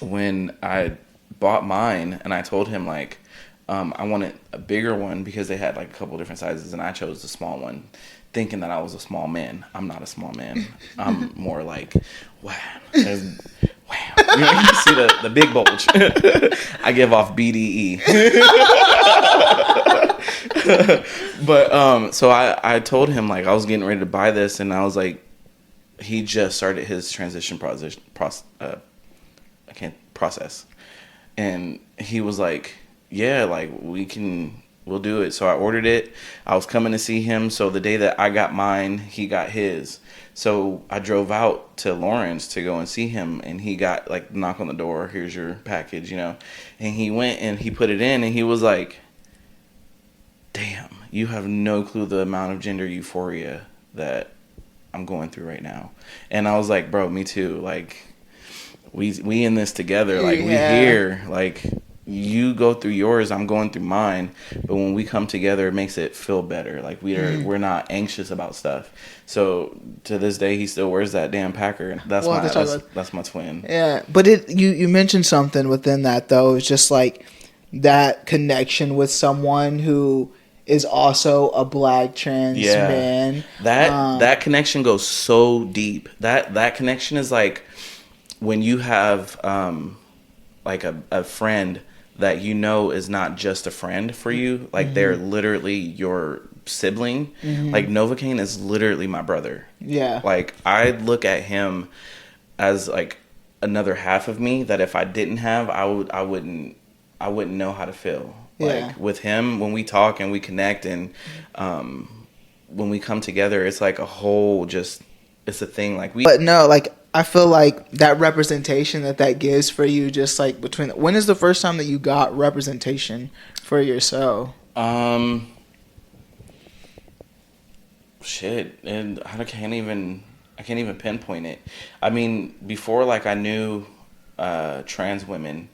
[SPEAKER 2] when I bought mine, and I told him I wanted a bigger one because they had a couple different sizes, and I chose the small one, thinking that I was a small man. I'm not a small man. I'm more wow. Wow. You see the big bulge. I give off BDE. But so I told him I was getting ready to buy this, and I was he just started his transition process, and he was yeah, we'll do it. So I ordered it. I was coming to see him. So the day that I got mine, he got his. So I drove out to Lawrence to go and see him, and he got knock on the door. Here's your package, and he went and he put it in, and he was damn, you have no clue the amount of gender euphoria that I'm going through right now. And I was bro, me too. We in this together. We here. You go through yours, I'm going through mine, but when we come together, it makes it feel better. We're not anxious about stuff. So to this day, he still wears that damn Packer. That's my twin.
[SPEAKER 1] Yeah, but you mentioned something within that though. It's just that connection with someone who is also a black trans man.
[SPEAKER 2] That connection goes so deep. That connection is when you have a friend that is not just a friend for you, they're literally your sibling. Novocaine is literally my brother. Yeah. I look at him as another half of me that if I didn't have, I wouldn't know how to feel. With him, when we talk and we connect, and when we come together, it's a whole it's a thing.
[SPEAKER 1] But no, I feel that representation that gives for you, just between. When is the first time that you got representation for yourself?
[SPEAKER 2] Shit, and I can't even pinpoint it. I mean, before I knew trans women,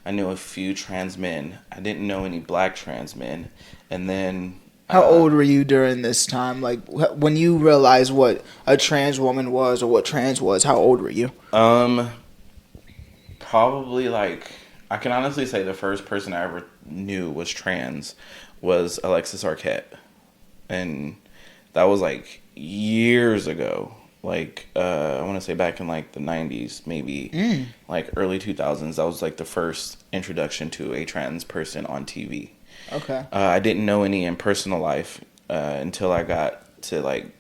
[SPEAKER 2] I knew a few trans men. I didn't know any black trans men, and then.
[SPEAKER 1] How old were you during this time? When you realized what a trans woman was or what trans was, how old were you?
[SPEAKER 2] Probably I can honestly say the first person I ever knew was trans was Alexis Arquette. And that was years ago. I want to say back in the 90s, maybe early 2000s. That was the first introduction to a trans person on TV. Okay. I didn't know any in personal life until I got to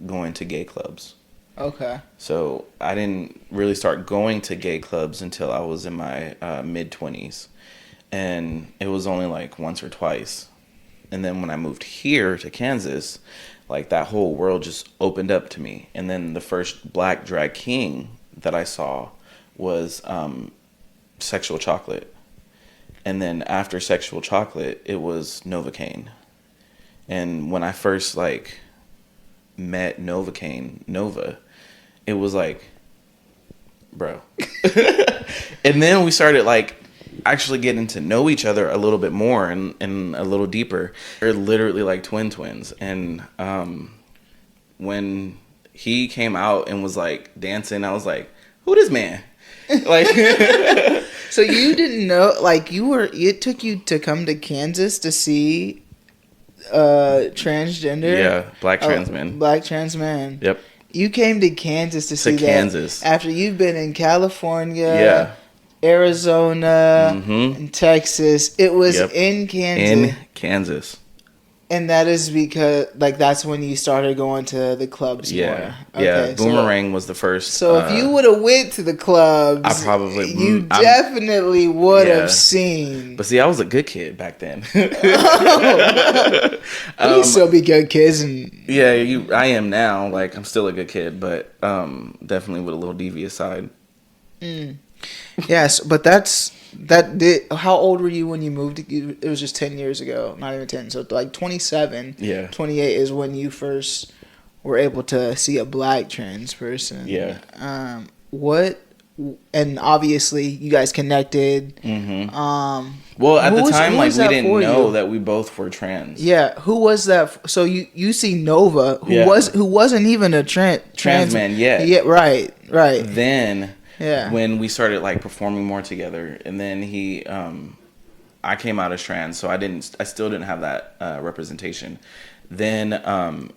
[SPEAKER 2] going to gay clubs. Okay. So I didn't really start going to gay clubs until I was in my mid-20s, and it was only once or twice. And then when I moved here to Kansas, that whole world just opened up to me. And then the first black drag king that I saw was Sexual Chocolate. And then after Sexual Chocolate, it was Novocaine. And when I first met Nova, it was bro. And then we started actually getting to know each other a little bit more and a little deeper. They're literally twins. And when he came out and was like dancing. I was like, who this man? Like,
[SPEAKER 1] so you didn't know, like it took you to come to Kansas to see transgender?
[SPEAKER 2] Yeah, black trans man.
[SPEAKER 1] Black trans man.
[SPEAKER 2] Yep.
[SPEAKER 1] You came to Kansas to see
[SPEAKER 2] Kansas.
[SPEAKER 1] that after you've been in California,
[SPEAKER 2] yeah,
[SPEAKER 1] Arizona, and Texas. It was in Kansas.
[SPEAKER 2] In Kansas.
[SPEAKER 1] And that is because, like, that's when you started going to the clubs more. Okay,
[SPEAKER 2] yeah. Boomerang was the first.
[SPEAKER 1] So if you would have went to the clubs, you definitely would have seen.
[SPEAKER 2] But see, I was a good kid back then.
[SPEAKER 1] You still be good kids, and
[SPEAKER 2] I am now. Like, I'm still a good kid, but definitely with a little devious side.
[SPEAKER 1] Yes, but how old were you when you moved? It was just 10 years ago, not even 10. So like 27, 28 is when you first were able to see a black trans person.
[SPEAKER 2] Yeah.
[SPEAKER 1] And obviously you guys connected.
[SPEAKER 2] Well, at the time, like, we didn't know that we both were trans.
[SPEAKER 1] Yeah. Who was that? So you see Nova, who wasn't even a trans
[SPEAKER 2] man yet.
[SPEAKER 1] Yeah, right.
[SPEAKER 2] Then when we started like performing more together, and then I came out as trans, so I still didn't have that representation. Then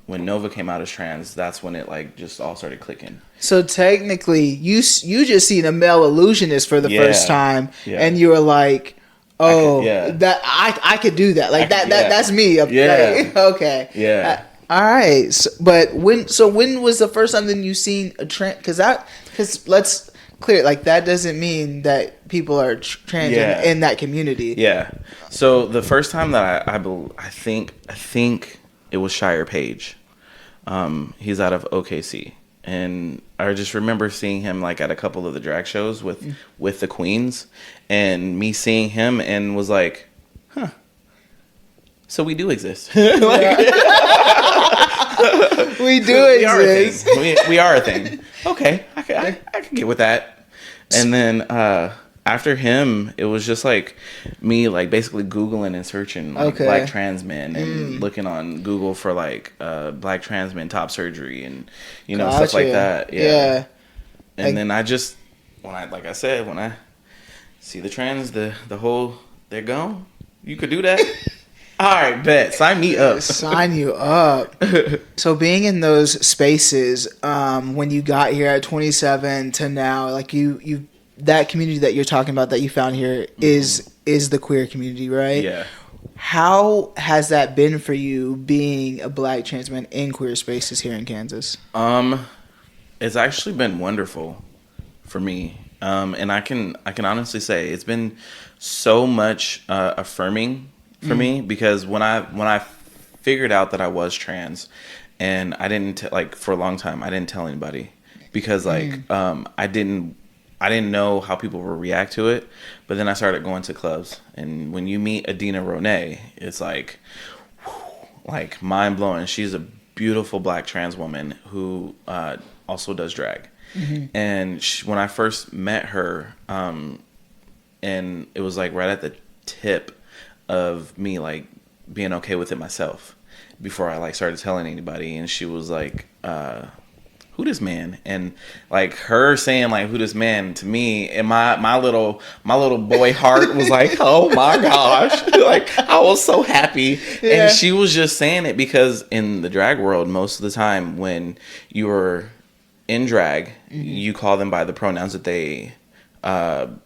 [SPEAKER 2] when Nova came out as trans, that's when it like just all started clicking.
[SPEAKER 1] So technically, you just seen a male illusionist for the first time, and you were like, "Oh, that I could do that. Like that's me."
[SPEAKER 2] Yeah.
[SPEAKER 1] Okay.
[SPEAKER 2] Yeah.
[SPEAKER 1] All right. So, but when was the first time then you seen a trans? Because let's clear it, like that doesn't mean that people are trans in that community.
[SPEAKER 2] Yeah. So the first time that I think it was Shire Page. He's out of OKC, and I just remember seeing him like at a couple of the drag shows with the queens, and me seeing him and was like, huh. So we do exist. Like,
[SPEAKER 1] we do exist.
[SPEAKER 2] We are a thing. Okay, I can get with that. And then after him, it was just like me, like basically Googling and searching like black trans men and looking on Google for like black trans men top surgery and stuff like that. Yeah. And then I just when I see the trans, the whole they're gone. You could do that. All right, bet. Sign me up.
[SPEAKER 1] Sign you up. So being in those spaces, when you got here at 27 to now, like you that community that you're talking about that you found here is the queer community, right?
[SPEAKER 2] Yeah.
[SPEAKER 1] How has that been for you being a black trans man in queer spaces here in Kansas?
[SPEAKER 2] It's actually been wonderful for me. And I can honestly say it's been so much affirming for me, because when I figured out that I was trans, and I didn't for a long time I didn't tell anybody, because I didn't know how people would react to it. But then I started going to clubs, and when you meet Adina Ronay, it's like mind blowing. She's a beautiful black trans woman who also does drag. And when I first met her, and it was like right at the tip of me like being okay with it myself before I like started telling anybody, and she was like, who this man? And like her saying like who this man to me, and my little boy heart was like, oh my gosh. Like I was so happy. And she was just saying it because in the drag world, most of the time when you're in drag, you call them by the pronouns that they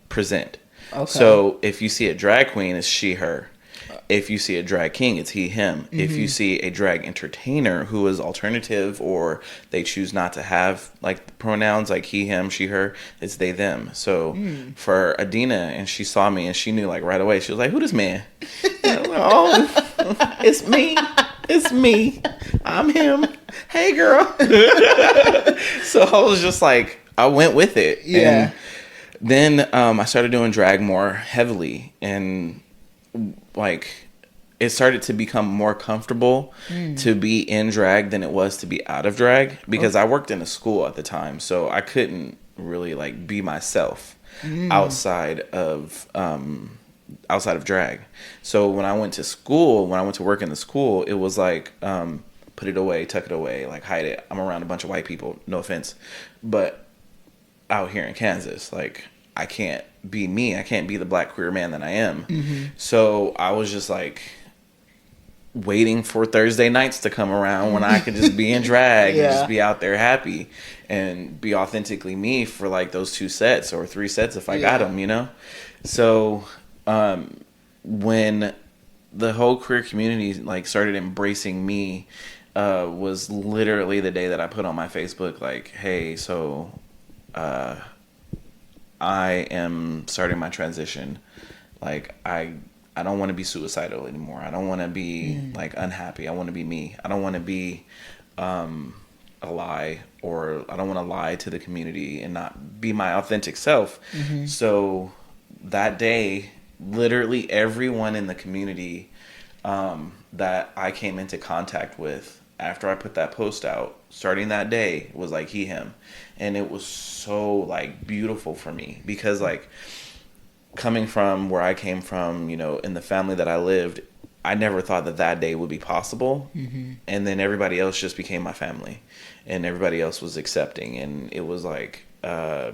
[SPEAKER 2] present. Okay. So if you see a drag queen, it's she, her. If you see a drag king, it's he, him. If you see a drag entertainer who is alternative, or they choose not to have like pronouns like he, him, she, her, it's they, them. So for Adina, and she saw me and she knew like right away, she was like, who this man? And I was like, oh, it's me. It's me. I'm him. Hey girl. So I was just like, I went with it. Yeah. And then I started doing drag more heavily, and like it started to become more comfortable to be in drag than it was to be out of drag, because I worked in a school at the time, so I couldn't really like be myself outside of drag. So when I went to school, when I went to work in the school, it was like put it away, tuck it away, like hide it. I'm around a bunch of white people, no offense, but out here in Kansas, like I can't be me. I can't be the black queer man that I am.
[SPEAKER 1] Mm-hmm.
[SPEAKER 2] So I was just like waiting for Thursday nights to come around when I could just be in drag and just be out there happy and be authentically me for like those 2 sets or 3 sets if I got them, you know? So when the whole queer community like started embracing me was literally the day that I put on my Facebook like, hey, so I am starting my transition. Like I don't want to be suicidal anymore. I don't want to be like unhappy. I want to be me. I don't want to be a lie, or I don't want to lie to the community and not be my authentic self. Mm-hmm. So that day, literally everyone in the community that I came into contact with after I put that post out, starting that day, was like he, him. And it was so like beautiful for me because like coming from where I came from, you know, in the family that I lived, I never thought that that day would be possible. Mm-hmm. And then everybody else just became my family and everybody else was accepting. And it was like, it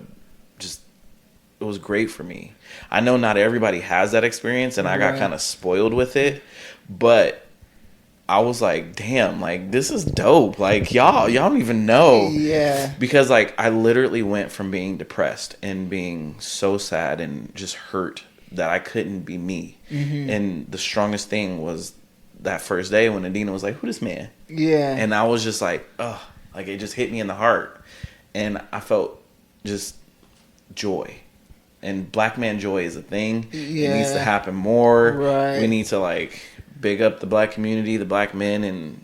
[SPEAKER 2] was great for me. I know not everybody has that experience and I got kind of spoiled with it, but I was like, damn, like this is dope. Like y'all don't even know.
[SPEAKER 1] Yeah.
[SPEAKER 2] Because like I literally went from being depressed and being so sad and just hurt that I couldn't be me. Mm-hmm. And the strongest thing was that first day when Adina was like, who this man?
[SPEAKER 1] Yeah.
[SPEAKER 2] And I was just like, ugh, like it just hit me in the heart. And I felt just joy. And black man joy is a thing. Yeah. It needs to happen more.
[SPEAKER 1] Right.
[SPEAKER 2] We need to like big up the black community, the black men, and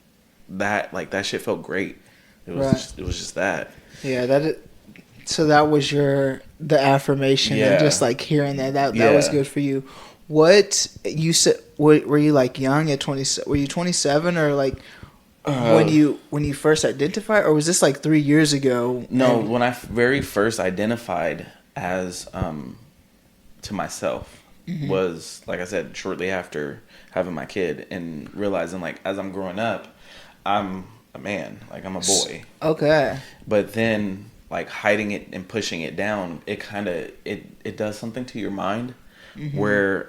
[SPEAKER 2] that like that shit felt great. It was it was just that.
[SPEAKER 1] Yeah, so that was the affirmation and just like hearing that was good for you. What you said? Were you like young at 20? Were you 27 or like when you first identified, or was this like 3 years ago?
[SPEAKER 2] No, when I very first identified as to myself was, like I said, shortly after having my kid and realizing like as I'm growing up, I'm a man, like I'm a boy.
[SPEAKER 1] Okay.
[SPEAKER 2] But then like hiding it and pushing it down, it kind of it does something to your mind where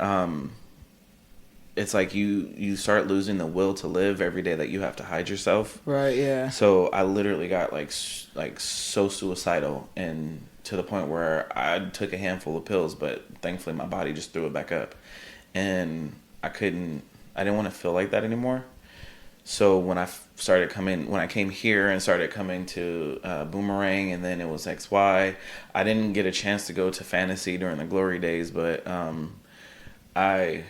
[SPEAKER 2] it's like you start losing the will to live every day that you have to hide yourself.
[SPEAKER 1] Right, yeah.
[SPEAKER 2] So I literally got like so suicidal, and to the point where I took a handful of pills, but thankfully my body just threw it back up. And I didn't want to feel like that anymore. So when I came here and started coming to Boomerang, and then it was XY, I didn't get a chance to go to Fantasy during the glory days, but I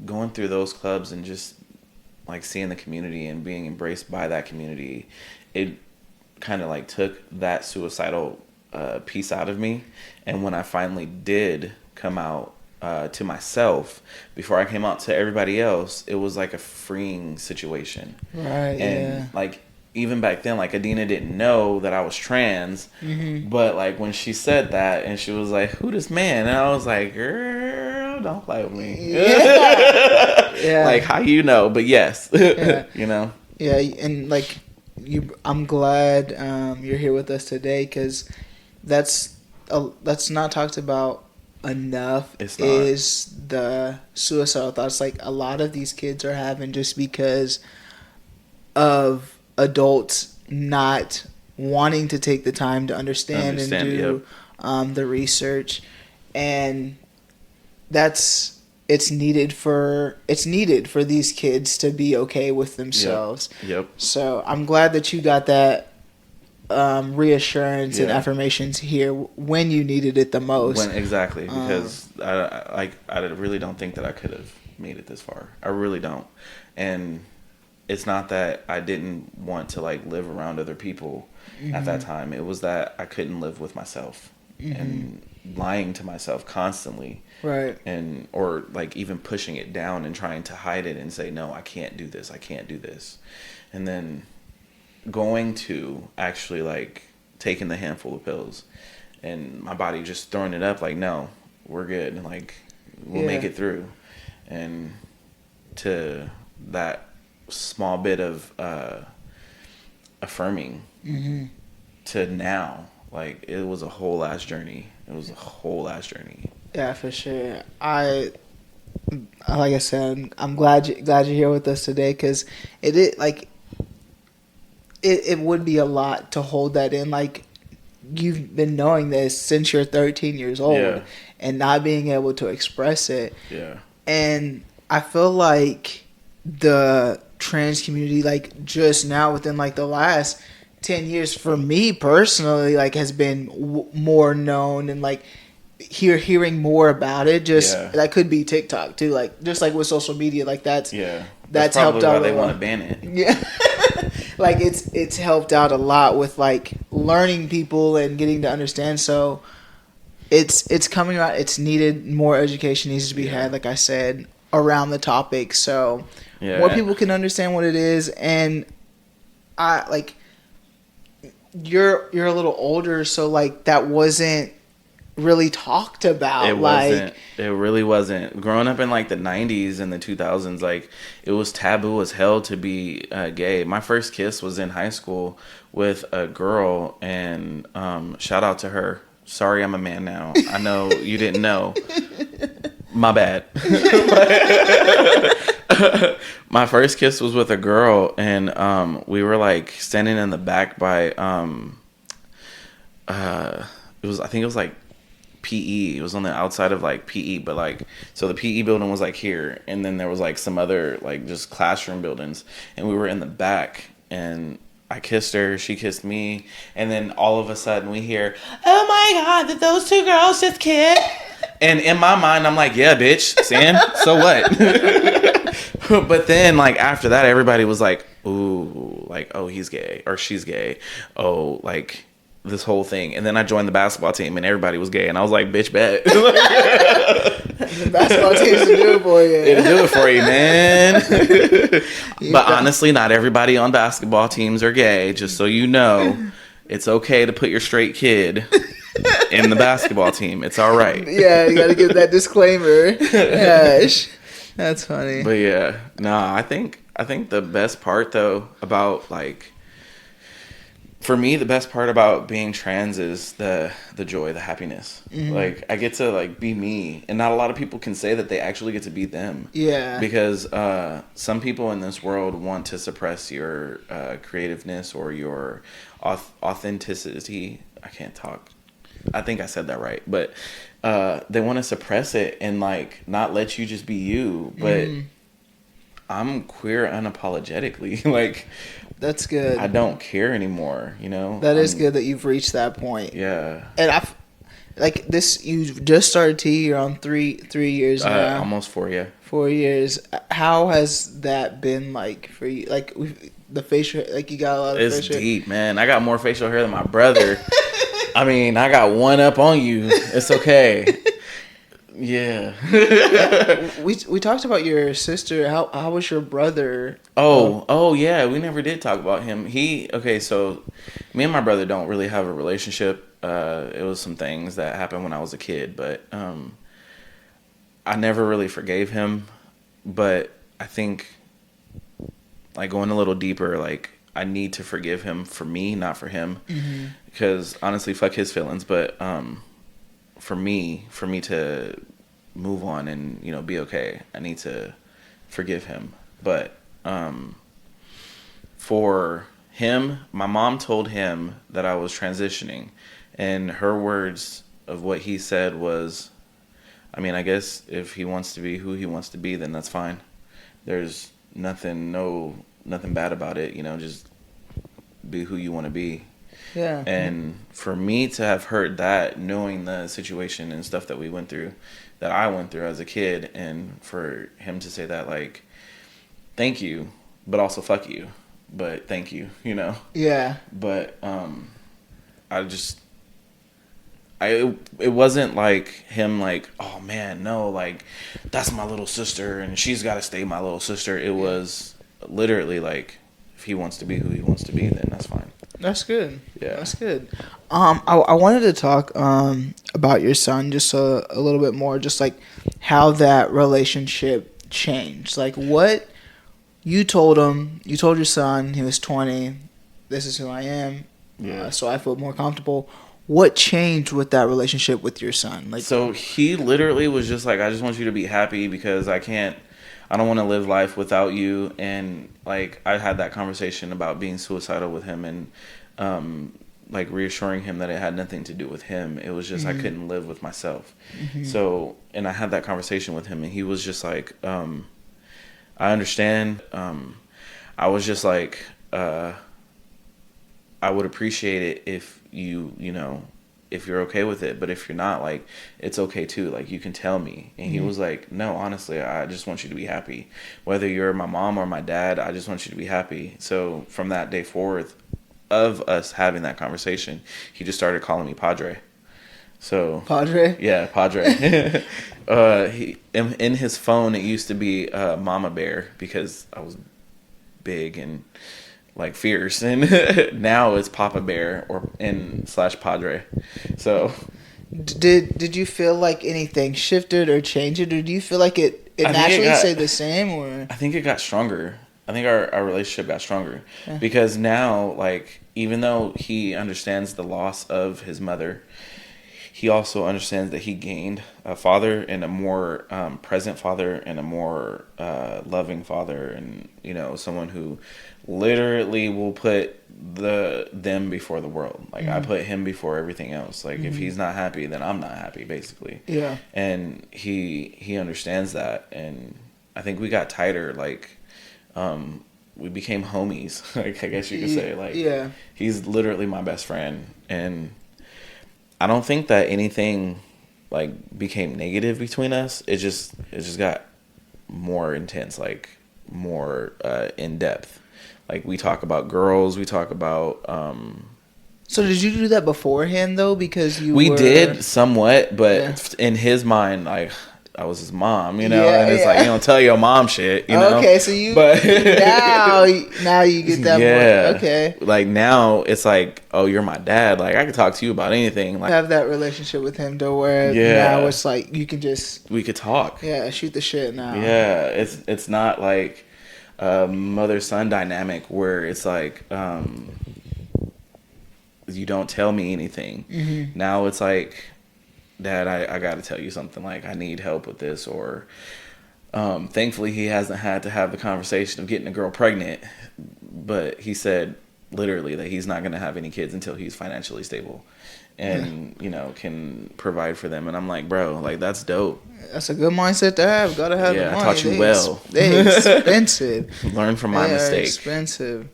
[SPEAKER 2] going through those clubs and just like seeing the community and being embraced by that community, it kind of like took that suicidal piece out of me. And when I finally did come out to myself, before I came out to everybody else, it was like a freeing situation.
[SPEAKER 1] Right.
[SPEAKER 2] And like even back then, like Adina didn't know that I was trans, but like when she said that and she was like, who this man? And I was like, girl, don't play with me. Yeah. Like how you know, but yes. You know.
[SPEAKER 1] Yeah, and like I'm glad you're here with us today, because that's not talked about enough.
[SPEAKER 2] It's not.
[SPEAKER 1] Is the suicidal thoughts like a lot of these kids are having just because of adults not wanting to take the time to understand and do the research, and it's needed for these kids to be okay with themselves.
[SPEAKER 2] Yep.
[SPEAKER 1] So I'm glad that you got that reassurance and affirmations here when you needed it the most.
[SPEAKER 2] Exactly, because I really don't think that I could have made it this far. I really don't. And it's not that I didn't want to like live around other people at that time. It was that I couldn't live with myself and lying to myself constantly.
[SPEAKER 1] Right.
[SPEAKER 2] And or like even pushing it down and trying to hide it and say, no, I can't do this. I can't do this. And then going to actually like taking the handful of pills and my body just throwing it up like, no, we're good. Like we'll make it through. And to that small bit of affirming to now. Like, it was a whole ass journey.
[SPEAKER 1] Yeah, for sure. Like I said, I'm glad you're here with us today, because it would be a lot to hold that in. Like, you've been knowing this since you're 13 years old, and not being able to express it.
[SPEAKER 2] Yeah.
[SPEAKER 1] And I feel like the trans community, like, just now within like the last 10 years, for me personally, like, has been more known, and like hearing more about it. That could be TikTok too, like, just like with social media, like that's helped out.
[SPEAKER 2] Why they want to ban it.
[SPEAKER 1] Yeah. Like, it's helped out a lot with like learning people and getting to understand. So it's coming out. It's needed. More education needs to be had, like I said, around the topic, so more people can understand what it is. And I like, you're a little older, so like that wasn't really talked about.
[SPEAKER 2] It really wasn't. Growing up in like the 90s and the 2000s, like, it was taboo as hell to be gay. My first kiss was in high school with a girl, and shout out to her. Sorry, I'm a man now. I know you didn't know. My bad. My first kiss was with a girl, and we were like standing in the back by I think it was like PE. It was on the outside of like PE, but like, so the PE building was like here, and then there was like some other like just classroom buildings, and we were in the back, and I kissed her, she kissed me, and then all of a sudden we hear, "Oh my God, did those two girls just kiss?" And in my mind, I'm like, "Yeah, bitch, San, so what?" But then, like, after that, everybody was like, "Ooh, like, oh, he's gay, or she's gay. Oh, like, this whole thing." And then I joined the basketball team, and everybody was gay, and I was like, "Bitch, bet."
[SPEAKER 1] The basketball team's to do it for you.
[SPEAKER 2] It'll do it for you, man. But honestly, not everybody on basketball teams are gay. Just so you know, it's okay to put your straight kid in the basketball team. It's all right.
[SPEAKER 1] Yeah, you got to give that disclaimer. Gosh, that's funny.
[SPEAKER 2] But yeah, I think the best part though about, like, for me, the best part about being trans is the joy, the happiness. Like, I get to like be me, and not a lot of people can say that they actually get to be them.
[SPEAKER 1] Yeah.
[SPEAKER 2] Because some people in this world want to suppress your creativeness or your authenticity. I can't talk. I think I said that right, but they want to suppress it and like not let you just be you. But I'm queer unapologetically. Like,
[SPEAKER 1] that's good.
[SPEAKER 2] I don't care anymore, you know?
[SPEAKER 1] That is good that you've reached that point.
[SPEAKER 2] Yeah.
[SPEAKER 1] And I've, like, this, you've just started T, you're on three years now.
[SPEAKER 2] Almost 4, yeah.
[SPEAKER 1] 4 years. How has that been like for you? Like, the facial, like, you got a lot of
[SPEAKER 2] facial hair. It's deep, man. I got more facial hair than my brother. I mean, I got one up on you. It's okay. Yeah.
[SPEAKER 1] we talked about your sister. How was your brother?
[SPEAKER 2] Oh yeah, we never did talk about him. So me and my brother don't really have a relationship. It was some things that happened when I was a kid, but I never really forgave him. But I think, like, going a little deeper, like, I need to forgive him for me, not for him. Because honestly, fuck his feelings, but for me to move on and, you know, be okay, I need to forgive him. But for him, my mom told him that I was transitioning, and her words of what he said was, I mean, I guess if he wants to be who he wants to be, then that's fine. There's nothing bad about it, you know, just be who you want to be.
[SPEAKER 1] Yeah.
[SPEAKER 2] And for me to have heard that, knowing the situation and stuff that we went through, that I went through as a kid, and for him to say that, like, thank you, but also fuck you, but thank you, you know?
[SPEAKER 1] Yeah.
[SPEAKER 2] But it wasn't like him like, oh man, no, like, that's my little sister and she's got to stay my little sister. It was literally like, if he wants to be who he wants to be, then that's fine.
[SPEAKER 1] That's good.
[SPEAKER 2] Yeah,
[SPEAKER 1] that's good. I wanted to talk about your son just a little bit more, just like how that relationship changed. Like, what you told your son, he was 20, this is who I am, so I feel more comfortable. What changed with that relationship with your son? Like,
[SPEAKER 2] so he literally was just like, I just want you to be happy because I don't want to live life without you. And like, I had that conversation about being suicidal with him and, like reassuring him that it had nothing to do with him. It was just, I couldn't live with myself. So, and I had that conversation with him and he was just like, I understand. I was just like, I would appreciate it if if you're okay with it, but if you're not, like, it's okay too. Like, you can tell me. And he was like, no, honestly, I just want you to be happy. Whether you're my mom or my dad, I just want you to be happy. So from that day forward of us having that conversation, he just started calling me Padre. So
[SPEAKER 1] Padre?
[SPEAKER 2] Yeah, Padre. He in his phone, it used to be Mama Bear because I was big and like fierce, and now it's Papa Bear / Padre. So
[SPEAKER 1] did you feel like anything shifted or changed it, or do you feel like it naturally stayed the same? Or
[SPEAKER 2] I think it got stronger. I think our relationship got stronger because now, like, even though he understands the loss of his mother, he also understands that he gained a father and a more present father and a more loving father, and someone who literally will put them before the world. Like, I put him before everything else. Like, if he's not happy, then I'm not happy, basically.
[SPEAKER 1] Yeah.
[SPEAKER 2] And he understands that, and I think we got tighter. Like, we became homies. Like, I guess you could say. Like, he's literally my best friend, and I don't think that anything like became negative between us. It just got more intense, like more in depth. Like, we talk about girls, we talk about
[SPEAKER 1] So did you do that beforehand though? Because
[SPEAKER 2] we did somewhat, but in his mind, like, I was his mom, and it's like, you don't tell your mom shit,
[SPEAKER 1] Okay, so now you get that more. Okay.
[SPEAKER 2] Like, now it's like, oh, you're my dad. Like, I can talk to you about anything. Like,
[SPEAKER 1] have that relationship with him though, where now it's like we could talk. Yeah, shoot the shit now.
[SPEAKER 2] Yeah, it's not like a mother-son dynamic where it's like you don't tell me anything. Now it's like, Dad, I got to tell you something. Like, I need help with this. Or thankfully, he hasn't had to have the conversation of getting a girl pregnant. But he said literally that he's not going to have any kids until he's financially stable and, can provide for them. And I'm like, bro, like, that's dope.
[SPEAKER 1] That's a good mindset to have. Got to have the money.
[SPEAKER 2] I taught you well.
[SPEAKER 1] They're expensive.
[SPEAKER 2] Learn from my mistake.
[SPEAKER 1] Expensive.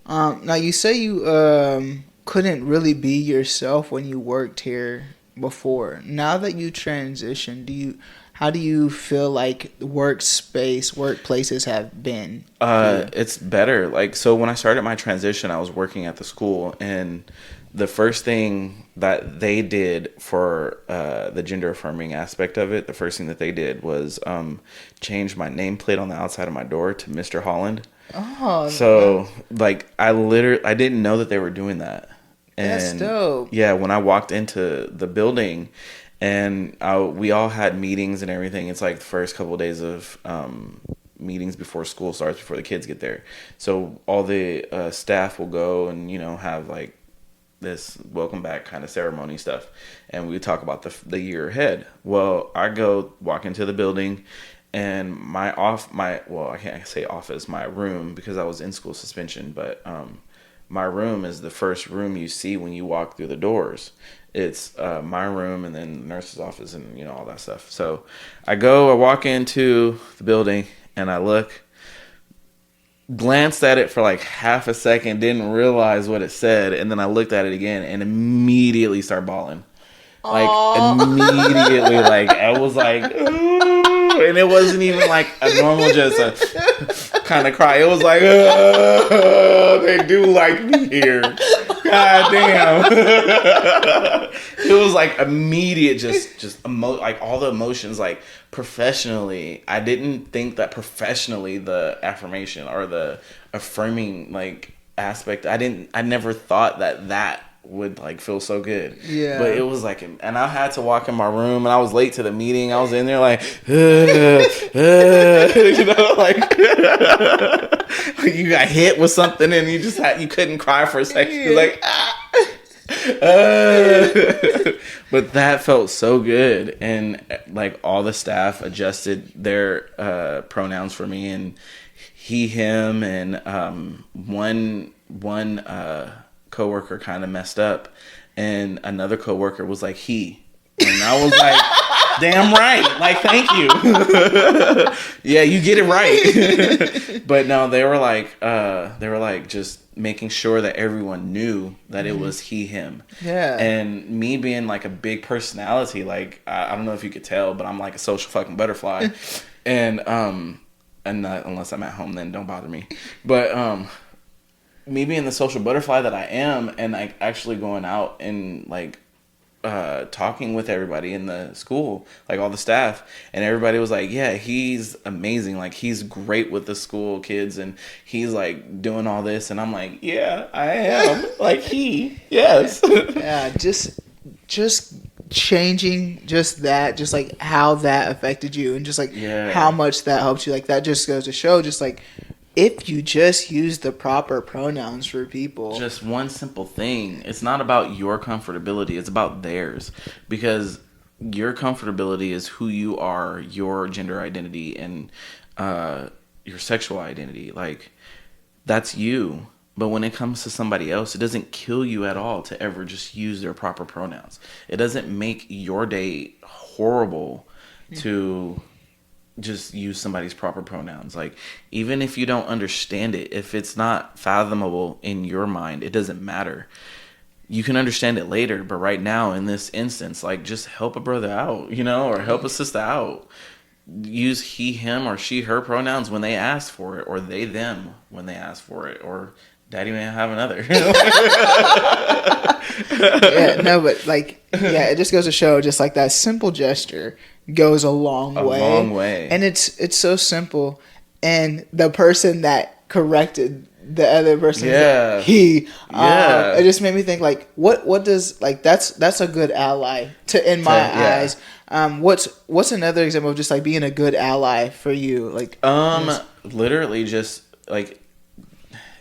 [SPEAKER 1] Now, you say you couldn't really be yourself when you worked here before. Now that you transitioned, how do you feel like workplaces have been?
[SPEAKER 2] It's better. Like, so when I started my transition, I was working at the school, and the first thing that they did for the gender affirming aspect of it, the first thing that they did was change my nameplate on the outside of my door to Mr. Holland.
[SPEAKER 1] Oh,
[SPEAKER 2] so like, I didn't know that they were doing that. And
[SPEAKER 1] that's dope.
[SPEAKER 2] Yeah, when I walked into the building, and we all had meetings and everything. It's like the first couple of days of meetings before school starts, before the kids get there. So all the staff will go and have like this welcome back kind of ceremony stuff, and we talk about the year ahead. Well, I walk into the building, and I can't say office, my room, because I was in school suspension, but my room is the first room you see when you walk through the doors. It's my room, and then the nurse's office, and all that stuff. So I walk into the building, and I glanced at it for like half a second, didn't realize what it said, and then I looked at it again and immediately started bawling. Like, immediately, like, I was like, ooh, and it wasn't even like a normal just a kind of cry. It was like, they do like me here. God damn. It was like immediate, like all the emotions, like professionally. I didn't think that professionally the affirmation or the affirming like aspect, I never thought that would like feel so good.
[SPEAKER 1] Yeah.
[SPEAKER 2] But it was like, and I had to walk in my room, and I was late to the meeting. I was in there like, you know, like you got hit with something, and you couldn't cry for a second.
[SPEAKER 1] Yeah.
[SPEAKER 2] You're like, but that felt so good, and like all the staff adjusted their pronouns for me, and he, him, and one coworker kind of messed up, and another coworker was like he, and I was like, damn right, like thank you. Yeah, you get it right. But no, they were like just making sure that everyone knew that it was he, him.
[SPEAKER 1] Yeah.
[SPEAKER 2] And me being like a big personality, like I don't know if you could tell, but I'm like a social fucking butterfly. And not unless I'm at home, then don't bother me. But me being the social butterfly that I am, and like actually going out and like talking with everybody in the school, like all the staff, and everybody was like, yeah, he's amazing, like he's great with the school kids, and he's like doing all this, and I'm like, yeah, I am. Like yes.
[SPEAKER 1] Yeah, just changing just that, just like how that affected you, and just like how much that helped you. Like that just goes to show, just like if you just use the proper pronouns for people.
[SPEAKER 2] Just one simple thing. It's not about your comfortability. It's about theirs. Because your comfortability is who you are, your gender identity, and your sexual identity. Like, that's you. But when it comes to somebody else, it doesn't kill you at all to ever just use their proper pronouns. It doesn't make your day horrible to just use somebody's proper pronouns. Like, even if you don't understand it, if it's not fathomable in your mind, it doesn't matter. You can understand it later, but right now in this instance, like, just help a brother out, you know, or help a sister out. Use he, him, or she, her pronouns when they ask for it, or they, them when they ask for it, or daddy may have another.
[SPEAKER 1] Yeah, no, but like, yeah, it just goes to show, just like that simple gesture goes a long way.
[SPEAKER 2] A long way.
[SPEAKER 1] And it's so simple. And the person that corrected the other person, it just made me think, like, what does, like, that's a good ally in my eyes. What's another example of just like being a good ally for you? Like,
[SPEAKER 2] literally just like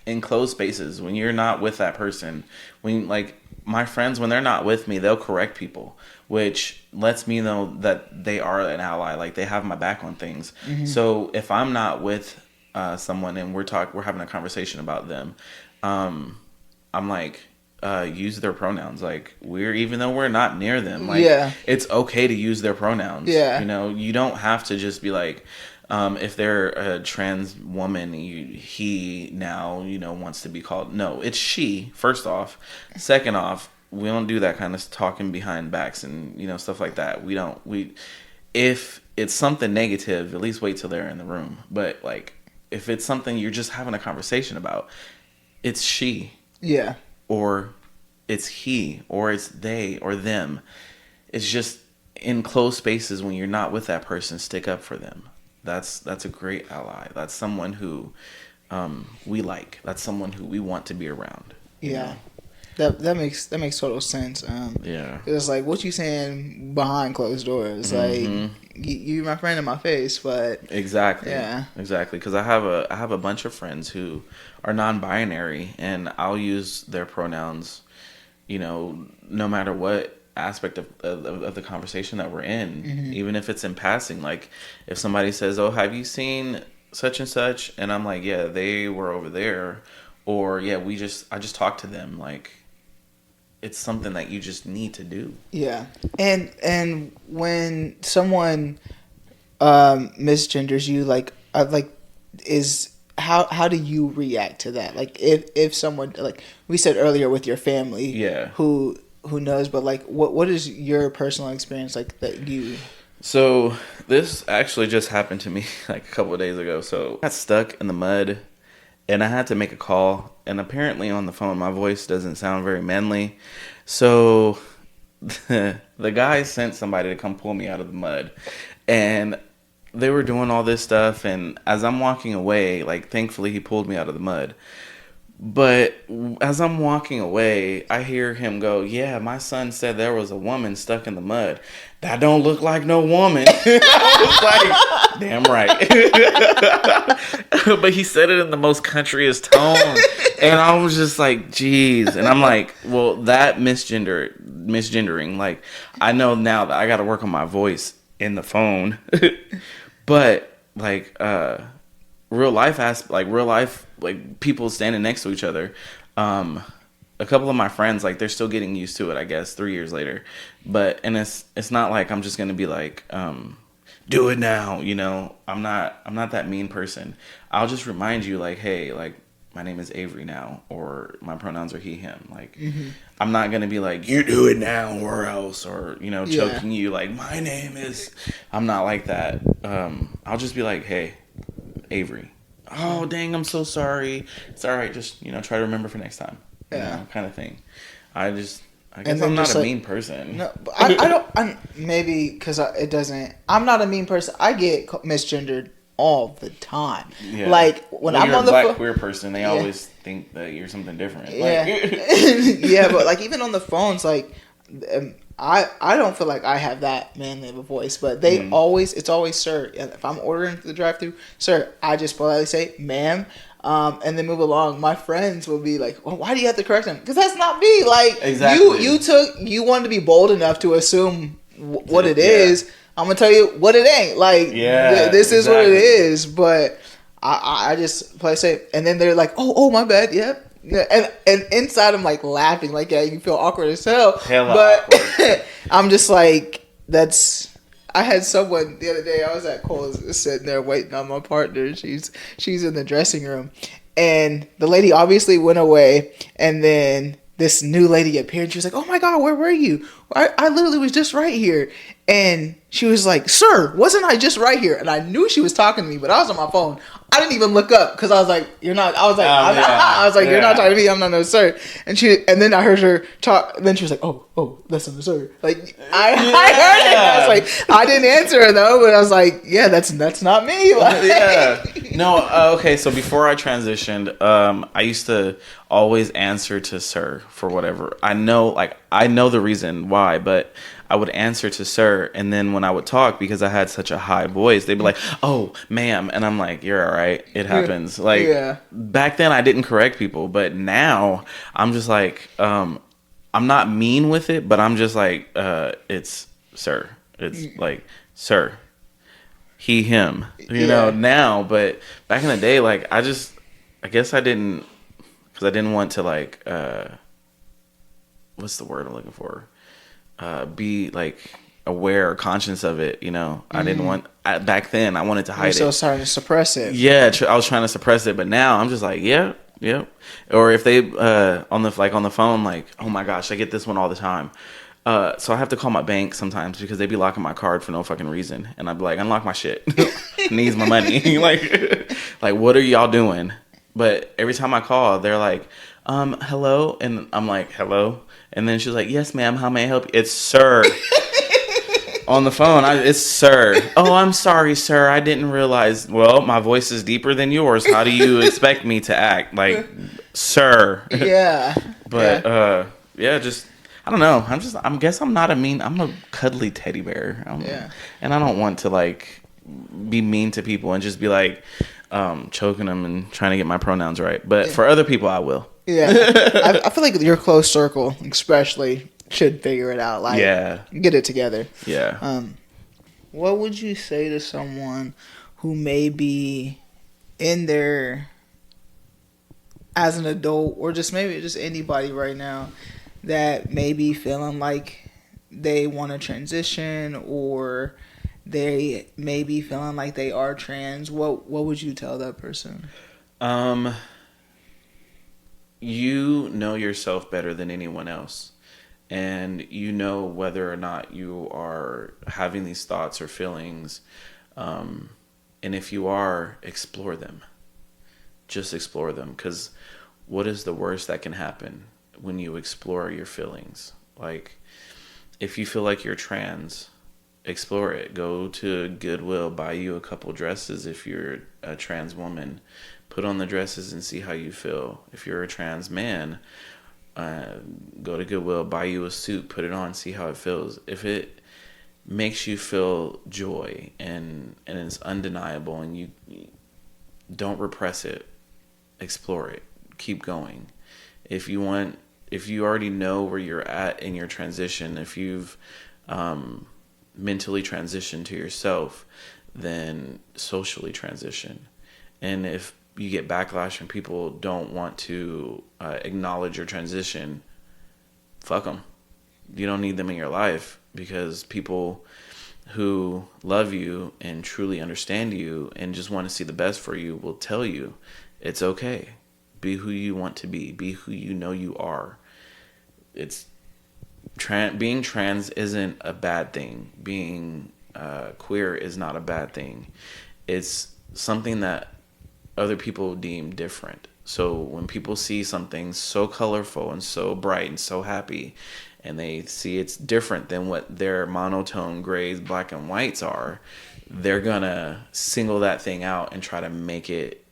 [SPEAKER 2] in closed spaces when you're not with that person, when like my friends, when they're not with me, they'll correct people, which lets me know that they are an ally. Like, they have my back on things. Mm-hmm. So if I'm not with someone and we're having a conversation about them, I'm like, use their pronouns. Like, even though we're not near them, like, it's okay to use their pronouns. Yeah. You know, you don't have to just be like, if they're a trans woman, he now, you know, wants to be called. No, it's she, first off. Second off, we don't do that kind of talking behind backs and, you know, stuff like that. If it's something negative, at least wait till they're in the room. But, like, if it's something you're just having a conversation about, it's she. Yeah. Or it's he, or it's they, or them. It's just in closed spaces when you're not with that person, stick up for them. That's a great ally. That's someone who we like. That's someone who we want to be around.
[SPEAKER 1] Yeah. That makes total sense. It's like, what you saying behind closed doors? Mm-hmm. Like, you're my friend in my face, but
[SPEAKER 2] exactly. Because I have a bunch of friends who are non-binary, and I'll use their pronouns, you know, no matter what aspect of the conversation that we're in, even if it's in passing. Like, if somebody says, "Oh, have you seen such and such?" and I'm like, "Yeah, they were over there," or "Yeah, I just talked to them." Like, it's something that you just need to do. Yeah.
[SPEAKER 1] And when someone misgenders you, like how do you react to that? Like, if someone, like we said earlier with your family, who knows, but like what is your personal experience like that you?
[SPEAKER 2] So this actually just happened to me like a couple of days ago. So I got stuck in the mud, and I had to make a call. And apparently on the phone, my voice doesn't sound very manly. So the guy sent somebody to come pull me out of the mud. And they were doing all this stuff. And as I'm walking away, like, thankfully he pulled me out of the mud. But as I'm walking away, I hear him go, "Yeah, my son said there was a woman stuck in the mud. That don't look like no woman." I was like, "Damn right." But he said it in the most countryest tone, and I was just like, "Geez." And I'm like, "Well, that misgendering. Like, I know now that I got to work on my voice in the phone, but like, real life, like people standing next to each other. A couple of my friends, like they're still getting used to it, I guess, 3 years later. But and it's not like I'm just gonna be like, do it now, you know. I'm not that mean person. I'll just remind you, like, hey, like my name is Avery now, or my pronouns are he, him. Like, I'm not gonna be like, you do it now or else, or you know, choking you like my name is. I'm not like that. I'll just be like, hey, Avery. Oh dang, I'm so sorry. It's all right. Just try to remember for next time. Kind of thing. I guess I'm not a mean person.
[SPEAKER 1] No, I don't. Maybe because it doesn't. I'm not a mean person. I get misgendered all the time. Yeah. Like when I'm
[SPEAKER 2] you're
[SPEAKER 1] on the
[SPEAKER 2] black queer person, they always think that you're something different.
[SPEAKER 1] Yeah,
[SPEAKER 2] like,
[SPEAKER 1] yeah, but like even on the phones, like. I don't feel like I have that manly of a voice, but they it's always sir. If I'm ordering the drive-thru, sir, I just politely say ma'am, and then move along. My friends will be like, well, why do you have to correct them? Because that's not me. Like
[SPEAKER 2] exactly.
[SPEAKER 1] you wanted to be bold enough to assume what it is. I'm gonna tell you what it ain't. Like this is what it is. But I just play safe, and then they're like, oh my bad, yep. Yeah, and inside I'm like laughing, like you can feel awkward as hell. Awkward. I'm just like, I had someone the other day. I was at Kohl's sitting there waiting on my partner. She's in the dressing room, and the lady obviously went away, and then this new lady appeared. She was like, "Oh my God, where were you? I literally was just right here." And she was like, "Sir, wasn't I just right here?" And I knew she was talking to me, but I was on my phone. I didn't even look up because I was like, "You're not." I was like, I was like, "You're not talking to me. I'm not no sir." And then I heard her talk. And then she was like, "Oh, that's not a sir." Like I heard it. I was like, I didn't answer her though, but I was like, "Yeah, that's not me." Like,
[SPEAKER 2] No. Okay. So before I transitioned, I used to always answer to sir for whatever. I know the reason why, but I would answer to sir, and then when I would talk, because I had such a high voice, they'd be like, "Oh, ma'am," and I'm like, "You're all right. It happens." Like back then, I didn't correct people, but now I'm just like, I'm not mean with it, but I'm just like, it's sir. It's like sir, he, him. You know now, but back in the day, like I guess I didn't, because I didn't want to like, what's the word I'm looking for? Be like aware or conscious of it, I didn't want back then. I wanted to hide it.
[SPEAKER 1] So starting to suppress it.
[SPEAKER 2] Yeah, I was trying to suppress it, but now I'm just like, yeah. Or if they on the phone, like, oh my gosh, I get this one all the time. So I have to call my bank sometimes because they be locking my card for no fucking reason, and I'd be like, unlock my shit, needs my money. like what are y'all doing? But every time I call, they're like, hello, and I'm like, hello. And then she's like, yes, ma'am, how may I help you? It's sir. On the phone, it's sir. Oh, I'm sorry, sir. I didn't realize. Well, my voice is deeper than yours. How do you expect me to act? Like, sir.
[SPEAKER 1] Yeah.
[SPEAKER 2] But, just, I don't know. I guess I'm not I'm a cuddly teddy bear. And I don't want to, like, be mean to people and just be like, choking them and trying to get my pronouns right. But for other people, I will.
[SPEAKER 1] Yeah, I feel like your close circle, especially, should figure it out. Like, get it together.
[SPEAKER 2] Yeah.
[SPEAKER 1] What would you say to someone who may be in there as an adult, or just maybe just anybody right now that may be feeling like they want to transition, or they may be feeling like they are trans? What would you tell that person?
[SPEAKER 2] You know yourself better than anyone else, and you know whether or not you are having these thoughts or feelings, and if you are, explore them. Just explore them, because what is the worst that can happen when you explore your feelings? Like, if you feel like you're trans, explore it. Go to Goodwill, buy you a couple dresses if you're a trans woman. Put on the dresses and see how you feel. If you're a trans man, go to Goodwill, buy you a suit, put it on, see how it feels. If it makes you feel joy and it's undeniable and you don't repress it, explore it, keep going. If you already know where you're at in your transition, if you've mentally transitioned to yourself, then socially transition. And if you get backlash and people don't want to acknowledge your transition, fuck them. You don't need them in your life, because people who love you and truly understand you and just want to see the best for you will tell you it's okay. Be who you want to be. Be who you know you are. Being trans isn't a bad thing. Being queer is not a bad thing. It's something that other people deem different. So when people see something so colorful and so bright and so happy, and they see it's different than what their monotone grays, black and whites are, they're gonna single that thing out and try to make it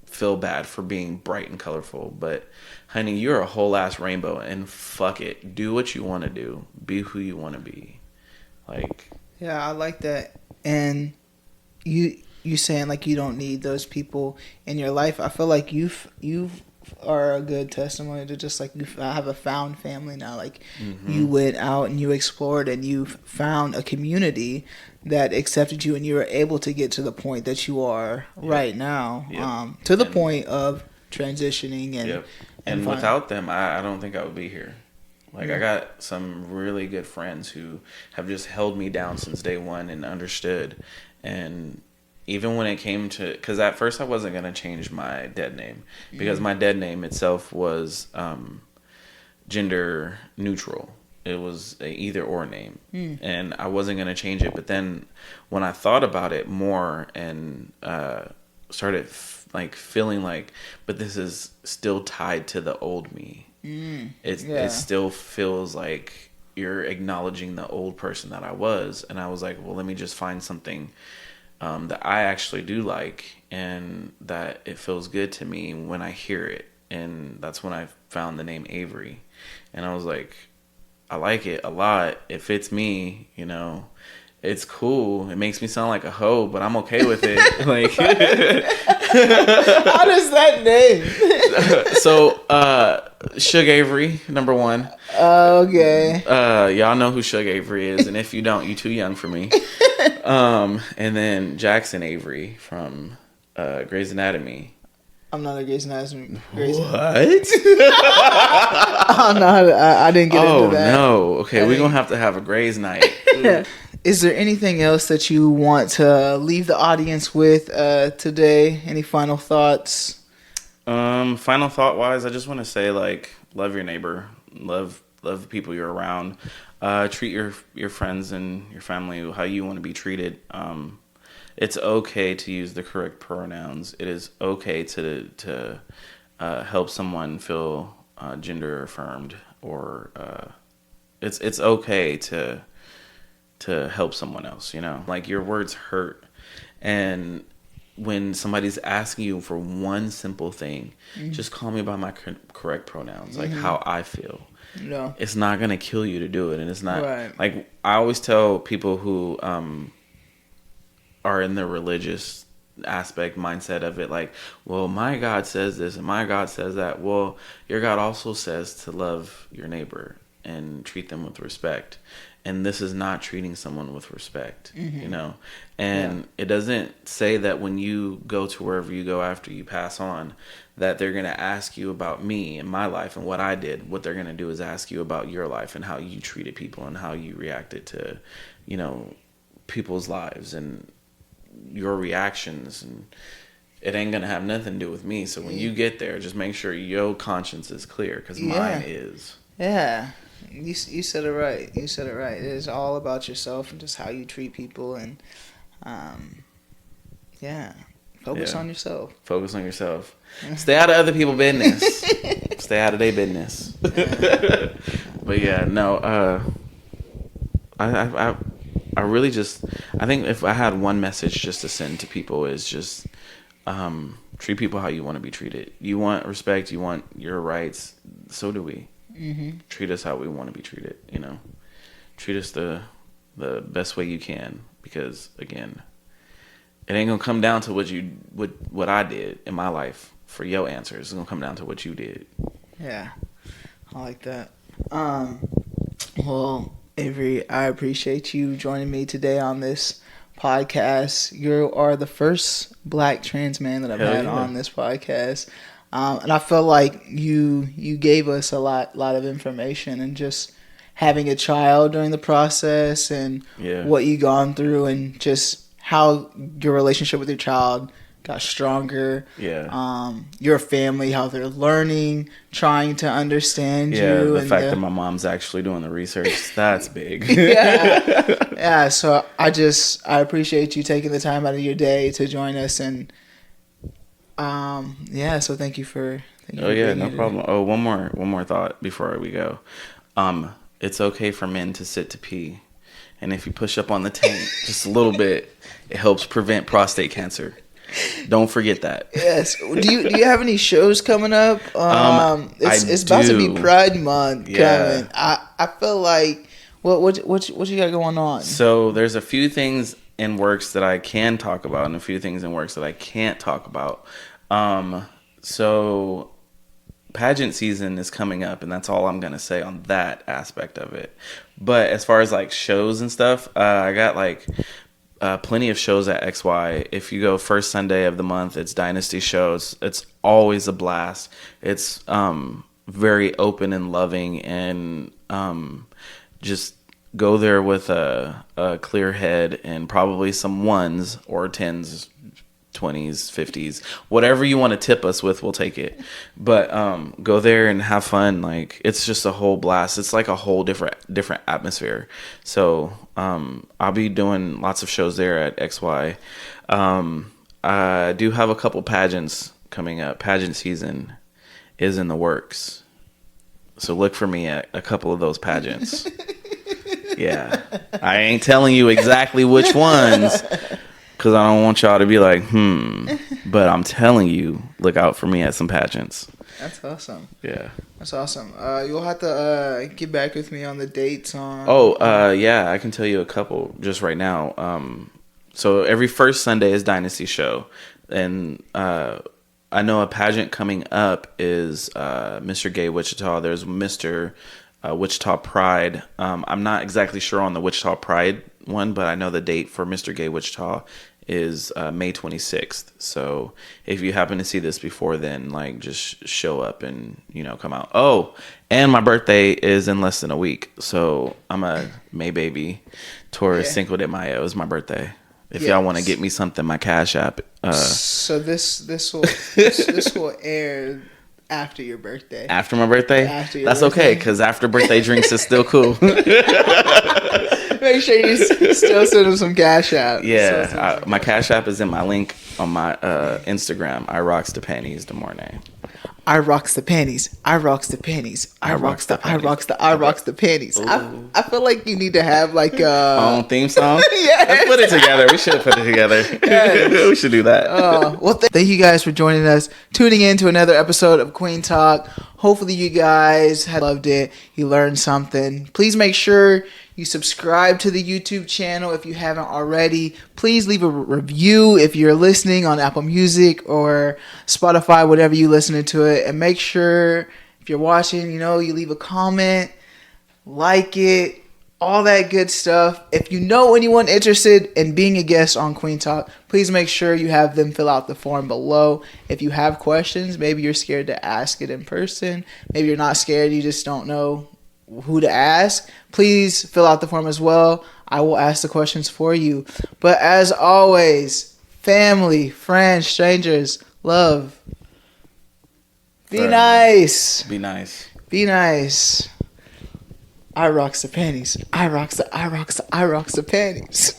[SPEAKER 2] feel bad for being bright and colorful. But honey, you're a whole ass rainbow, and fuck it. Do what you want to do. Be who you want to be. Like,
[SPEAKER 1] yeah, I like that. And you saying like you don't need those people in your life. I feel like you are a good testimony to just like you have a found family now. Like you went out and you explored and you found a community that accepted you, and you were able to get to the point that you are right now. To the point of transitioning and
[SPEAKER 2] without them, I don't think I would be here. Like, I got some really good friends who have just held me down since day one and understood. And even when it came to, because at first I wasn't going to change my dead name, because my dead name itself was gender neutral. It was a either or name, and I wasn't going to change it. But then when I thought about it more and started feeling like, but this is still tied to the old me. It still feels like you're acknowledging the old person that I was. And I was like, well, let me just find something that I actually do like, and that it feels good to me when I hear it. And that's when I found the name Avery. And I was like, I like it a lot. It fits me, you know. It's cool. It makes me sound like a hoe, but I'm okay with it. Like, how
[SPEAKER 1] does that name?
[SPEAKER 2] So, Suge Avery, number one.
[SPEAKER 1] Okay.
[SPEAKER 2] Y'all know who Suge Avery is, and if you don't, you too young for me. And then Jackson Avery from Grey's Anatomy.
[SPEAKER 1] I'm not a Grey's Anatomy.
[SPEAKER 2] What?
[SPEAKER 1] Oh no, I didn't get into that.
[SPEAKER 2] Oh no. Okay, we're gonna have to have a Grey's night.
[SPEAKER 1] Is there anything else that you want to leave the audience with today? Any final thoughts?
[SPEAKER 2] Final thought wise, I just want to say, like, love your neighbor, love the people you're around, treat your friends and your family how you want to be treated. It's okay to use the correct pronouns. It is okay to help someone feel gender affirmed, or it's okay to help someone else. You know, like, your words hurt, and when somebody's asking you for one simple thing, just call me by my correct pronouns, like how I feel.
[SPEAKER 1] No,
[SPEAKER 2] it's not gonna kill you to do it, and it's not
[SPEAKER 1] like,
[SPEAKER 2] I always tell people who are in the religious aspect mindset of it, like, well, my God says this and my God says that. Well, your God also says to love your neighbor and treat them with respect. And this is not treating someone with respect, you know? And it doesn't say that when you go to wherever you go after you pass on, that they're going to ask you about me and my life and what I did. What they're going to do is ask you about your life and how you treated people and how you reacted to, you know, people's lives and your reactions. And it ain't going to have nothing to do with me. So when you get there, just make sure your conscience is clear, because mine is.
[SPEAKER 1] Yeah. You said it right. You said it right. It is all about yourself and just how you treat people, and focus on yourself.
[SPEAKER 2] Focus on yourself. Stay out of other people's business. Stay out of their business. But yeah, no. I really just, I think if I had one message just to send to people, is just treat people how you want to be treated. You want respect. You want your rights. So do we. Mm-hmm. Treat us how we want to be treated. You know, treat us the best way you can, because again, it ain't gonna come down to what I did in my life for your answers. It's gonna come down to what you did.
[SPEAKER 1] Yeah, I like that. Well, Avery, I appreciate you joining me today on this podcast. You are the first Black trans man that I've had on this podcast, and I feel like you gave us a lot of information, and just having a child during the process, and what you gone through, and just how your relationship with your child got stronger. Your family, how they're learning, trying to understand you.
[SPEAKER 2] The fact that my mom's actually doing the research, that's big.
[SPEAKER 1] So I appreciate you taking the time out of your day to join us, and so thank you for
[SPEAKER 2] no problem. Oh, one more thought before we go. It's okay for men to sit to pee, and if you push up on the tank just a little bit, it helps prevent prostate cancer. Don't forget that. Yes.
[SPEAKER 1] Do you have any shows coming up? It's about to be Pride Month coming. I feel like what you got going on?
[SPEAKER 2] So there's a few things in works that I can talk about, and a few things in works that I can't talk about. So pageant season is coming up, and that's all I'm gonna say on that aspect of it. But as far as like shows and stuff, I got like plenty of shows at XY. If you go first Sunday of the month, it's Dynasty shows. It's always a blast. It's very open and loving, and just go there with a clear head and probably some 1s or 10s, 20s, 50s, whatever you want to tip us with, we'll take it. But go there and have fun. Like, it's just a whole blast. It's like a whole different atmosphere. So I'll be doing lots of shows there at XY. I do have a couple pageants coming up. Pageant season is in the works, so look for me at a couple of those pageants. I ain't telling you exactly which ones, because I don't want y'all to be like, but I'm telling you, look out for me at some pageants.
[SPEAKER 1] That's awesome.
[SPEAKER 2] Yeah.
[SPEAKER 1] That's awesome. You'll have to get back with me on the dates on...
[SPEAKER 2] I can tell you a couple just right now. So every first Sunday is Dynasty show. And I know a pageant coming up is Mr. Gay Wichita. There's Mr. Wichita Pride. I'm not exactly sure on the Wichita Pride one, but I know the date for Mr. Gay Wichita is May 26th. So if you happen to see this before then, like, just show up and, come out. Oh, and my birthday is in less than a week. So I'm a May baby. Taurus Cinco de Mayo is my birthday. If y'all want to get me something, my Cash App.
[SPEAKER 1] So this will air after your birthday.
[SPEAKER 2] After my birthday? That's okay, because after birthday drinks is still cool.
[SPEAKER 1] Make sure you still send them some Cash App.
[SPEAKER 2] Yeah, my Cash App is in my link on my Instagram. I rocks the panties the morning.
[SPEAKER 1] I rocks the panties. I rocks the panties. I rocks the panties. I feel like you need to have like a
[SPEAKER 2] own theme song. Let's put it together. We should put it together. We should do that.
[SPEAKER 1] Well, thank you guys for joining us, tuning in to another episode of Kueen Talk. Hopefully you guys had loved it. You learned something. Please make sure you subscribe to the YouTube channel if you haven't already. Please leave a review if you're listening on Apple Music or Spotify, whatever you listening to it. And make sure if you're watching, you leave a comment, like it, all that good stuff. If you know anyone interested in being a guest on Kueen Talk, please make sure you have them fill out the form below. If you have questions, maybe you're scared to ask it in person. Maybe you're not scared, you just don't know who to ask. Please fill out the form as well. I will ask the questions for you. But as always, family, friends, strangers, love. Be nice.
[SPEAKER 2] Be nice.
[SPEAKER 1] Be nice. I rocks the panties. I rocks the panties.